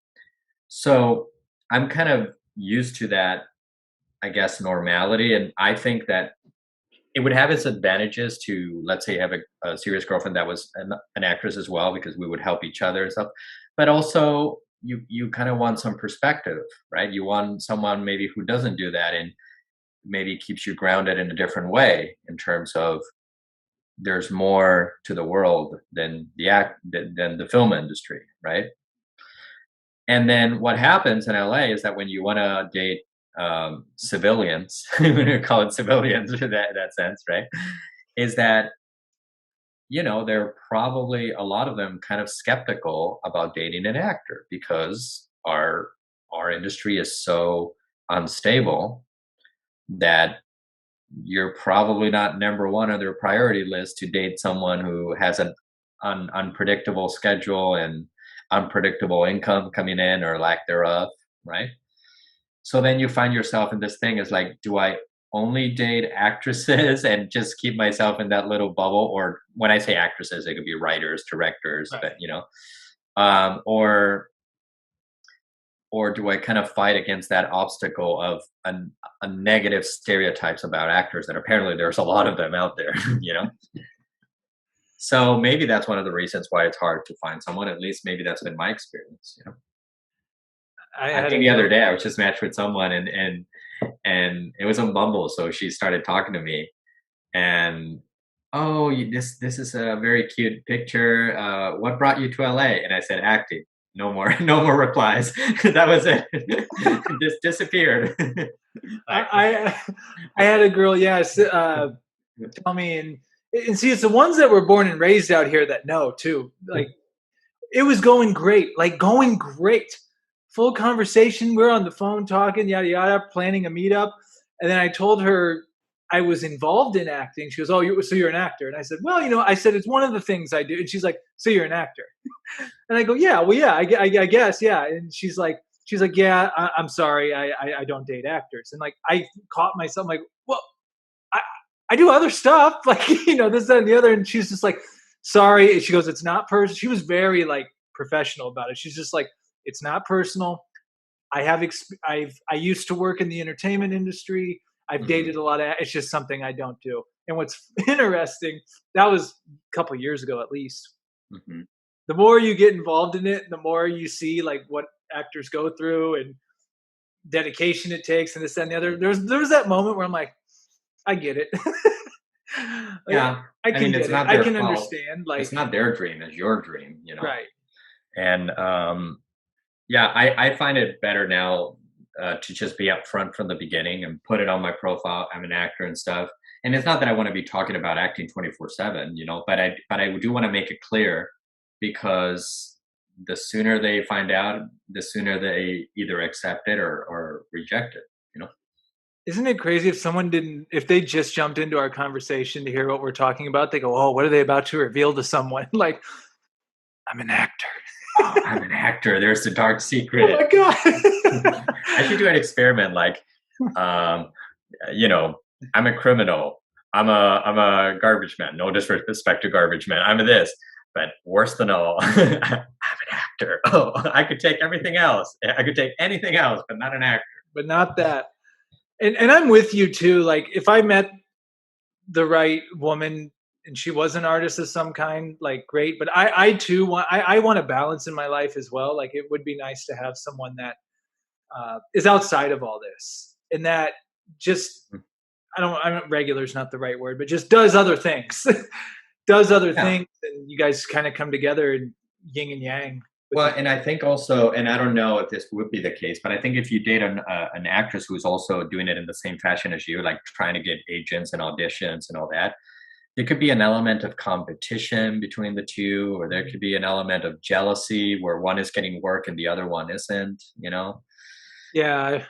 So I'm kind of used to that, I guess, normality. And I think that it would have its advantages to, let's say, have a serious girlfriend that was an actress as well, because we would help each other and stuff. But also, you kind of want some perspective, right? You want someone maybe who doesn't do that and maybe keeps you grounded in a different way in terms of there's more to the world than than the film industry, right? And then what happens in LA is that when you want to date civilians, when you call it civilians in that sense, right? Is that they're probably a lot of them kind of skeptical about dating an actor because our industry is so unstable that you're probably not number one on their priority list to date someone who has an unpredictable schedule and unpredictable income coming in or lack thereof, right? So then you find yourself in this thing is like, do I only date actresses and just keep myself in that little bubble? Or when I say actresses, it could be writers, directors, Right. but um, or or do I kind of fight against that obstacle of a negative stereotypes about actors that apparently there's a lot of them out there, you know? So maybe that's one of the reasons why it's hard to find someone. At least maybe that's been my experience. I I had think a the other girl. day I was just matched with someone and it was on Bumble. So she started talking to me and oh, this is a very cute picture. What brought you to LA? And I said acting. No more, no more replies. That was it. Just disappeared. Like, I I had a girl, yes, tell me, and see, it's the ones that were born and raised out here that know too. Like it was going great, like going great. full conversation. We're on the phone talking, yada yada, planning a meetup, and then I told her I was involved in acting. She goes, "Oh, so you're an actor?" And I said, "Well, I said it's one of the things I do." And she's like, "So you're an actor?" And I go, "Yeah, well, yeah, I guess, yeah." And she's like, "Yeah, I'm sorry, I don't date actors." And like, I caught myself like, "Well, I I do other stuff, like this, that, and the other." And she's just like, "Sorry." And she goes, "It's not personal." She was very like professional about it. She's just like, "It's not personal. I used to work in the entertainment industry. I've Mhm. dated a lot of. It's just something I don't do." And what's interesting, that was a couple years ago at least. Mhm. The more you get involved in it, the more you see like what actors go through and dedication it takes and this that, and the other. There was that moment where I'm like, I get it. Like, Yeah. I I can mean, it's get it. not I their can fault. understand. It's Like, not their dream, it's your dream, right. And yeah, I find it better now to just be upfront from the beginning and put it on my profile. I'm an actor and stuff. And it's not that I want to be talking about acting 24/7, but I do want to make it clear because the sooner they find out, the sooner they either accept it or reject it, you know. Isn't it crazy if they just jumped into our conversation to hear what we're talking about, they go, "Oh, what are they about to reveal to someone?" Like, I'm an actor. Oh, I'm an actor. There's the dark Oh my secret. god. I should do an experiment like um, you know, I'm a criminal. I'm a garbage man. No disrespect to garbage man. I'm a this, but worse than all, I'm an actor. Oh, I could take everything else. I could take anything else, but not an actor. But not that. And I'm with you too. Like, if I met the right woman and she was an artist of some kind, like, great. But I too I want a balance in my life as well. Like, it would be nice to have someone that is outside of all this and that just I don't regular is not the right word, but just does other things. Does other Yeah. things, and you guys kind of come together and yin and yang with Well, each and I think also, and I don't know if this would be the case, but I think if you date an actress who's also doing it in the same fashion as you, like trying to get agents and auditions and all that, there could be an element of competition between the two, or there other. could be an element of jealousy where one is getting work and the other one isn't. Yeah,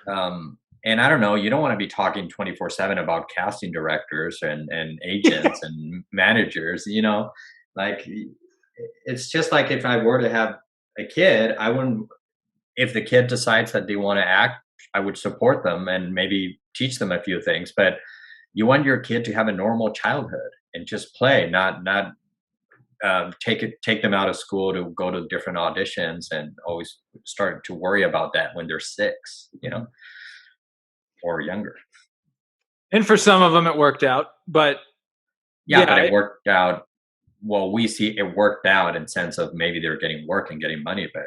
And I don't know, you don't want to be talking 24/7 about casting directors and agents and managers. Like it's just like if I were to have a kid, I wouldn't if the kid decides that they want to act, I would support them and maybe teach them a few things, but you want your kid to have a normal childhood and just play, not take them out of school to go to different auditions and always start to worry about that when they're 6, or younger. and for some of them it worked out, but Yeah, but yeah, it worked out. Well, we see it worked out in sense of maybe they're getting work and getting money, but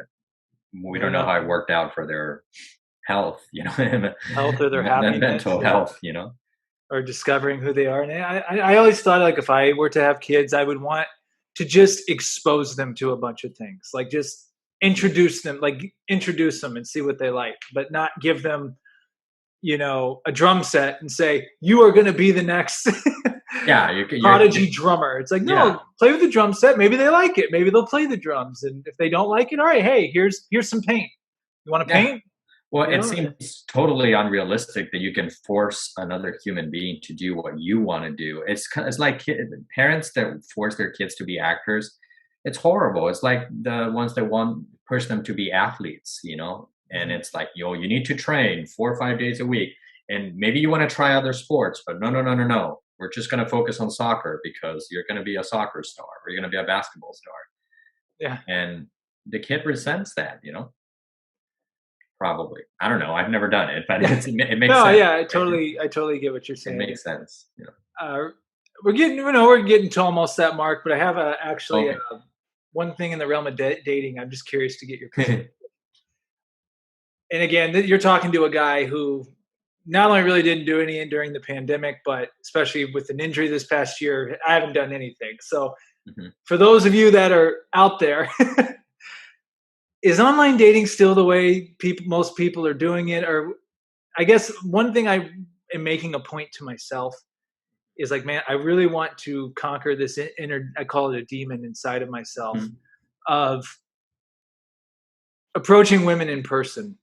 we don't know yeah, how it worked out for their health, and health or their happiness, mental yeah, health. or discovering who they are. And I always thought, like, if I were to have kids, I would want to just expose them to a bunch of things, like, just Mhm. introduce them and see what they like, but not give them a drum set and say, "You are going to be the next Yeah, prodigy drummer." It's like, yeah. no, play with the drum set. Maybe they like it. Maybe they'll play the drums. And if they don't like it, all right, hey, here's some paint. You want to Yeah. paint? Well, You it know? seems totally unrealistic that you can force another human being to do what you want to do. It's like parents that force their kids to be actors. It's horrible. It's like the ones that want push them to be athletes. And Mhm. it's like, you need to train 4 or 5 days a week, and maybe you want to try other sports, but no, no, no, no, no. We're just going to focus on soccer because you're going to be a soccer star or you're going to be a basketball star, Yeah. and the kid resents that. Probably. I don't know, I've never done it, but Yeah. it makes No, sense, yeah, I right? totally, I totally get what you're It saying. makes sense. Uh, we're getting to almost that mark, but I have actually Okay. one thing in the realm of dating. I'm just curious to get your perspective. And again, you're talking to a guy who not only really didn't do anything during the pandemic, but especially with an injury this past year, I haven't done anything. So, Mhm. for those of you that are out there, is online dating still the way most people are doing it? Or I guess one thing I am making a point to myself is like, man, I really want to conquer this inner, I call it a demon inside of myself, Mhm. of approaching women in person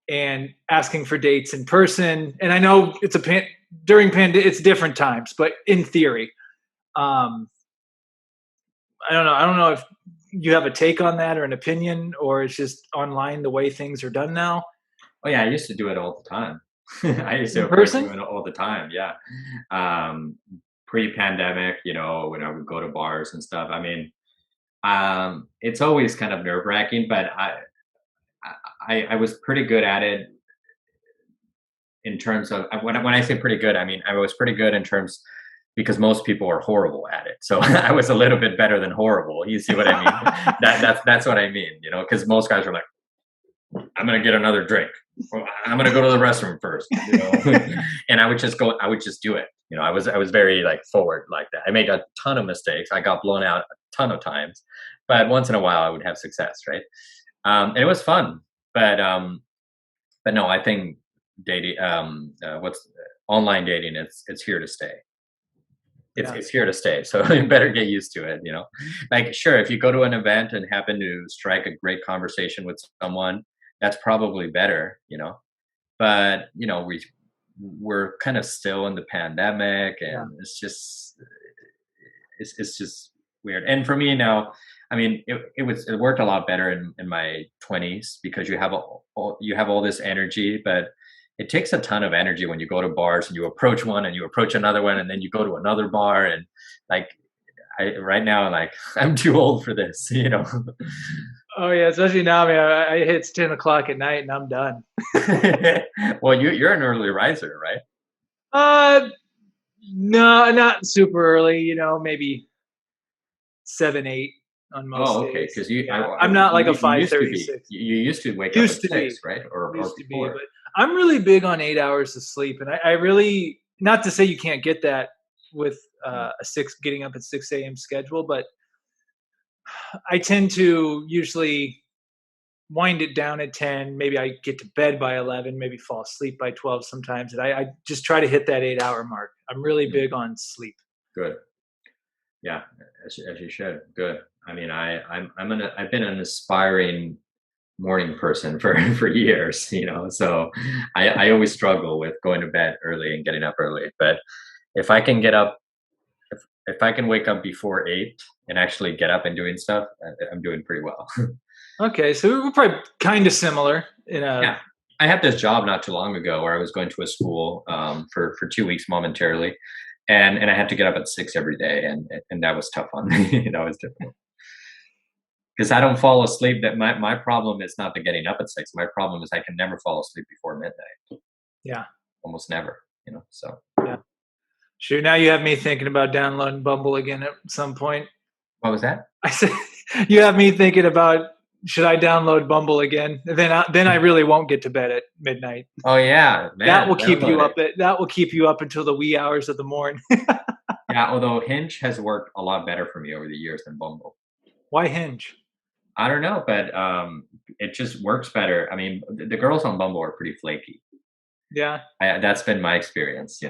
and asking for dates in person. And I know it's it's different times, but in theory, um, I don't know. I don't know if you have a take on that or an opinion, or it's just online the way things are done now. Oh yeah, I used to do it all the time. I used to In approach person? women all the time. Yeah, um, pre-pandemic, when I would go to bars and stuff. I mean, it's always kind of nerve-wracking, but I was pretty good at it in terms of when I say pretty good, I mean I was pretty good in terms because most people are horrible at it. So I was a little bit better than horrible. You see what I mean? That's what I mean. Because most guys are like, I'm gonna get another drink. Or, I'm gonna go to the restroom first. And I would just go. I would just do it. I was very like forward like that. I made a ton of mistakes. I got blown out a ton of times, but once in a while I would have success, right? And it was fun. But no, I think dating, what's online dating? It's here to stay. Yeah. It's here to stay. So you better get used to it. Like sure, if you go to an event and happen to strike a great conversation with someone, that's probably better. But we're kind of still in the pandemic, and Yeah. it's just weird. And for me now, I mean, it worked a lot better in my 20s because you have all this energy, but it takes a ton of energy when you go to bars and you approach one and you approach another one and then you go to another bar and like right now like I'm too old for this. Oh yeah, especially now, man. I hits 10 o'clock at night and I'm done. Well, you're an early riser, right? Uh, no, not super early. Maybe 7, 8 on most Oh, okay. days. Because you, Yeah, I'm not like a you five used to thirty be, six. you used to wake up Used at to be, 6, right? Or used to be, before. but I'm really big on 8 hours of sleep, and I really not to say you can't get that with Mm. a getting up at 6 a.m. schedule, but I tend to usually wind it down at 10. Maybe I get to bed by 11, maybe fall asleep by 12 sometimes. And I just try to hit that 8 hour mark. I'm really Mm. big on sleep. Good. Yeah, as you should. Good. I mean, I've been an aspiring morning person for for years, so I always struggle with going to bed early and getting up early. But if I can get up, if I can wake up before 8 and actually get up and doing stuff, I'm doing pretty well. Okay, so we're probably kind of similar in a. Yeah. I had this job not too long ago where I was going to a school for 2 weeks momentarily, and I had to get up at 6 every day, and that was tough on me. That was difficult because I don't fall asleep. That my problem is not the getting up at 6. My problem is I can never fall asleep before midnight. Yeah. Almost never. So Yeah. Sure. Now you have me thinking about downloading Bumble again at some point. what was that? I said you have me thinking about should I download Bumble again? Then I really won't get to bed at midnight. Oh yeah, That man, will keep you download it. up. That will keep you up until the wee hours of the morning. Yeah, although Hinge has worked a lot better for me over the years than Bumble. Why Hinge? I don't know, but it just works better. I mean, the girls on Bumble are pretty flaky. Yeah. That's been my experience.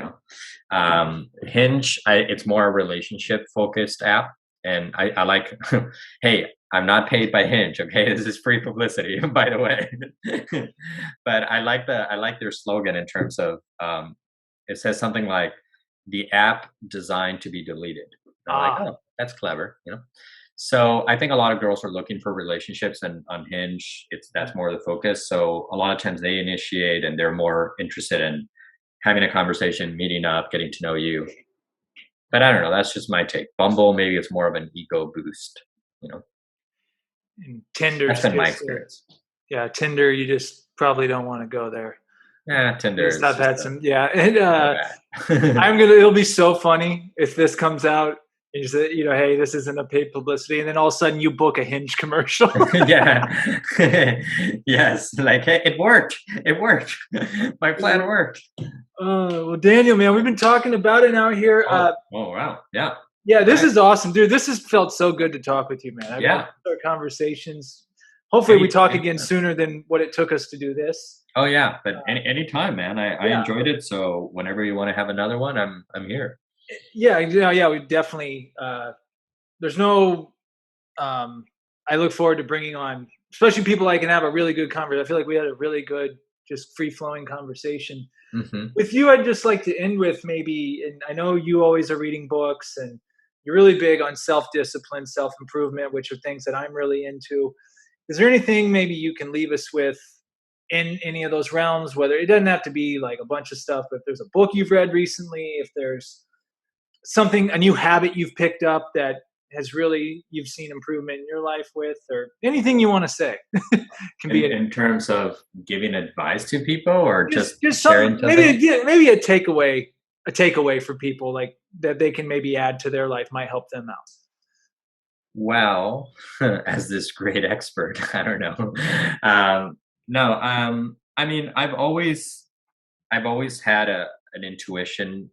Hinge, it's more a relationship focused app, and I like. Hey, I'm not paid by Hinge. Okay, this is free publicity, by the way. But I like their slogan in terms of it says something like the app designed to be deleted. I'm like, Ah. oh, that's clever. So I think a lot of girls are looking for relationships, and on Hinge, that's more the focus. So a lot of times they initiate, and they're more interested in having a conversation, meeting up, getting to know you. But I don't know. That's just my take. Bumble, maybe it's more of an ego boost. You know, And that's Tinder's been my just experience. yeah, Tinder. You just probably don't want to go there. Yeah, At Tinder least is I've just had some. Yeah, and bad. It'll be so funny if this comes out and you say, hey, this isn't a paid publicity, and then all of a sudden you book a Hinge commercial. Yeah. Yes. Like, hey, it worked. It worked. My plan worked. Well, Daniel, man, we've been talking about it now here. Oh, wow. Yeah. Yeah, this Right. is awesome, dude. This has felt so good to talk with you, man. I Yeah. our conversations. Hopefully, we talk again Anytime. sooner than what it took us to do this. Oh yeah, but anytime, man. I Yeah, enjoyed it. So whenever you want to have another one, I'm here. yeah. We definitely. There's no. I look forward to bringing on especially people I can have a really good conversation. I feel like we had a really good, just free flowing conversation. Mm-hmm. With you, I'd just like to end with maybe, and I know you always are reading books and you're really big on self-discipline, self-improvement, which are things that I'm really into. Is there anything maybe you can leave us with in any of those realms, whether it doesn't have to be like a bunch of stuff, but if there's a book you've read recently, if there's something, a new habit you've picked up that has really, you've seen improvement in your life with, or anything you want to say, can be In terms of giving advice to people, or just something, sharing something? maybe a takeaway for people, like that they can maybe add to their life, might help them out. Well, as this great expert, I don't know. No, I mean, I've always had an intuition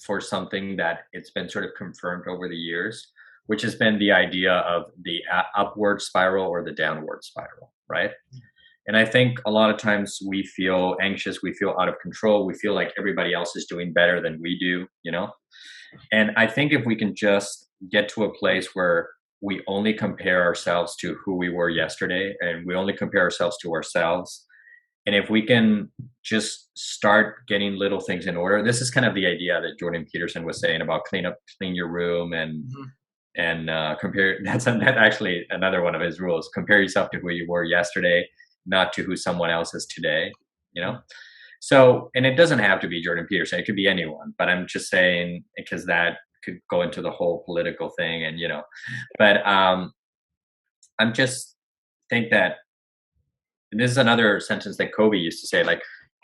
for something that it's been sort of confirmed over the years, which has been the idea of the upward spiral or the downward spiral, right? And I think a lot of times we feel anxious, we feel out of control, we feel like everybody else is doing better than we do, you know? And I think if we can just get to a place where we only compare ourselves to who we were yesterday and we only compare ourselves to ourselves, and if we can just start getting little things in order, this is kind of the idea that Jordan Peterson was saying about clean your room, and Mhm. compare. That's actually another one of his rules: compare yourself to who you were yesterday, not to who someone else is today. You know. So, and it doesn't have to be Jordan Peterson; it could be anyone. But I'm just saying because that could go into the whole political thing, and But I'm just think that. And this is another sentence that Kobe used to say, like,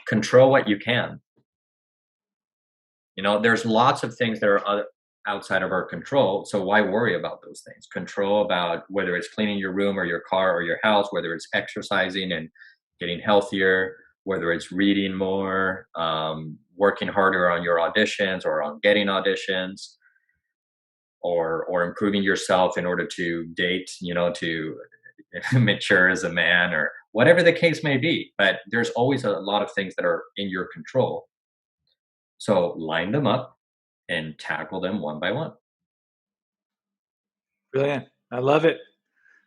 control what you can. There's lots of things that are outside of our control. So why worry about those things? Control about whether it's cleaning your room or your car or your house, whether it's exercising and getting healthier, whether it's reading more, working harder on your auditions or on getting auditions, or improving yourself in order to date, to mature as a man, or whatever the case may be. But there's always a lot of things that are in your control. So line them up and tackle them one by one. Brilliant. I love it.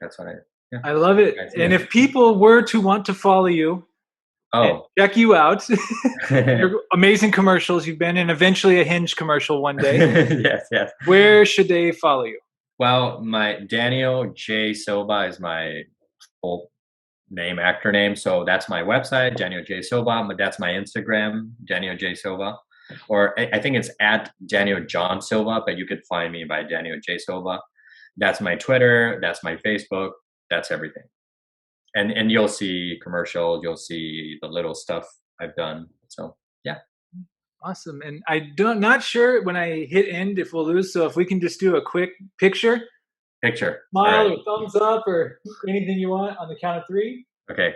That's what I love it. And if people were to want to follow you and check you out, your amazing commercials, you've been in eventually a Hinge commercial one day. Yes. Where should they follow you? Well, my Daniel J. Silva is my full name, actor name. So that's my website, Daniel J. Silva. But that's my Instagram, Daniel J. Silva. Or I think it's at Daniel John Silva, but you could find me by Daniel J. Silva. That's my Twitter. That's my Facebook. That's everything. And you'll see commercials. You'll see the little stuff I've done. So, yeah. Awesome. And not sure when I hit end if we'll lose. So if we can just do a quick picture. Smile or thumbs up or anything you want on the count of 3. Okay.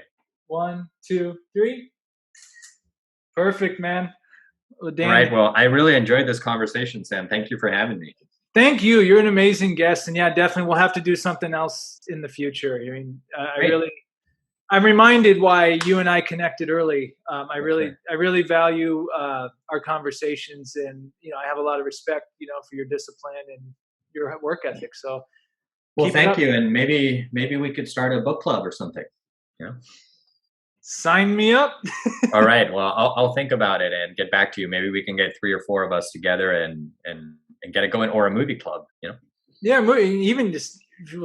1, 2, 3. Perfect, man. Well, all right. Well, I really enjoyed this conversation, Sam. Thank you for having me. Thank you. You're an amazing guest. And yeah, definitely we'll have to do something else in the future. I mean, I'm reminded why you and I connected early. I really value our conversations, and I have a lot of respect, for your discipline and your work ethic. So, well, thank you, and maybe we could start a book club or something. Sign me up. All right. Well, I'll think about it and get back to you. Maybe we can get 3 or 4 of us together and get it going, or a movie club. Yeah, even just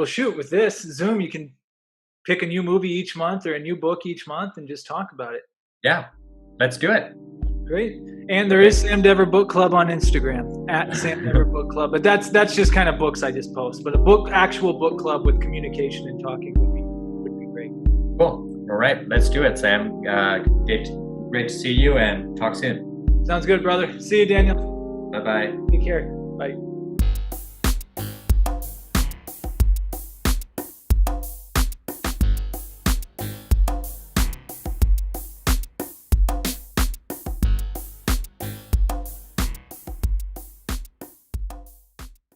shoot with this Zoom, you can pick a new movie each month or a new book each month and just talk about it. Yeah, let's do it. Great. And there is Sam Dever Book Club on Instagram at Sam Dever Book Club. But that's just kind of books I just post. But actual book club with communication and talking would be great. Cool. All right, let's do it, Sam. Great to see you, and talk soon. Sounds good, brother. See you, Daniel. Bye-bye. Take care. Bye.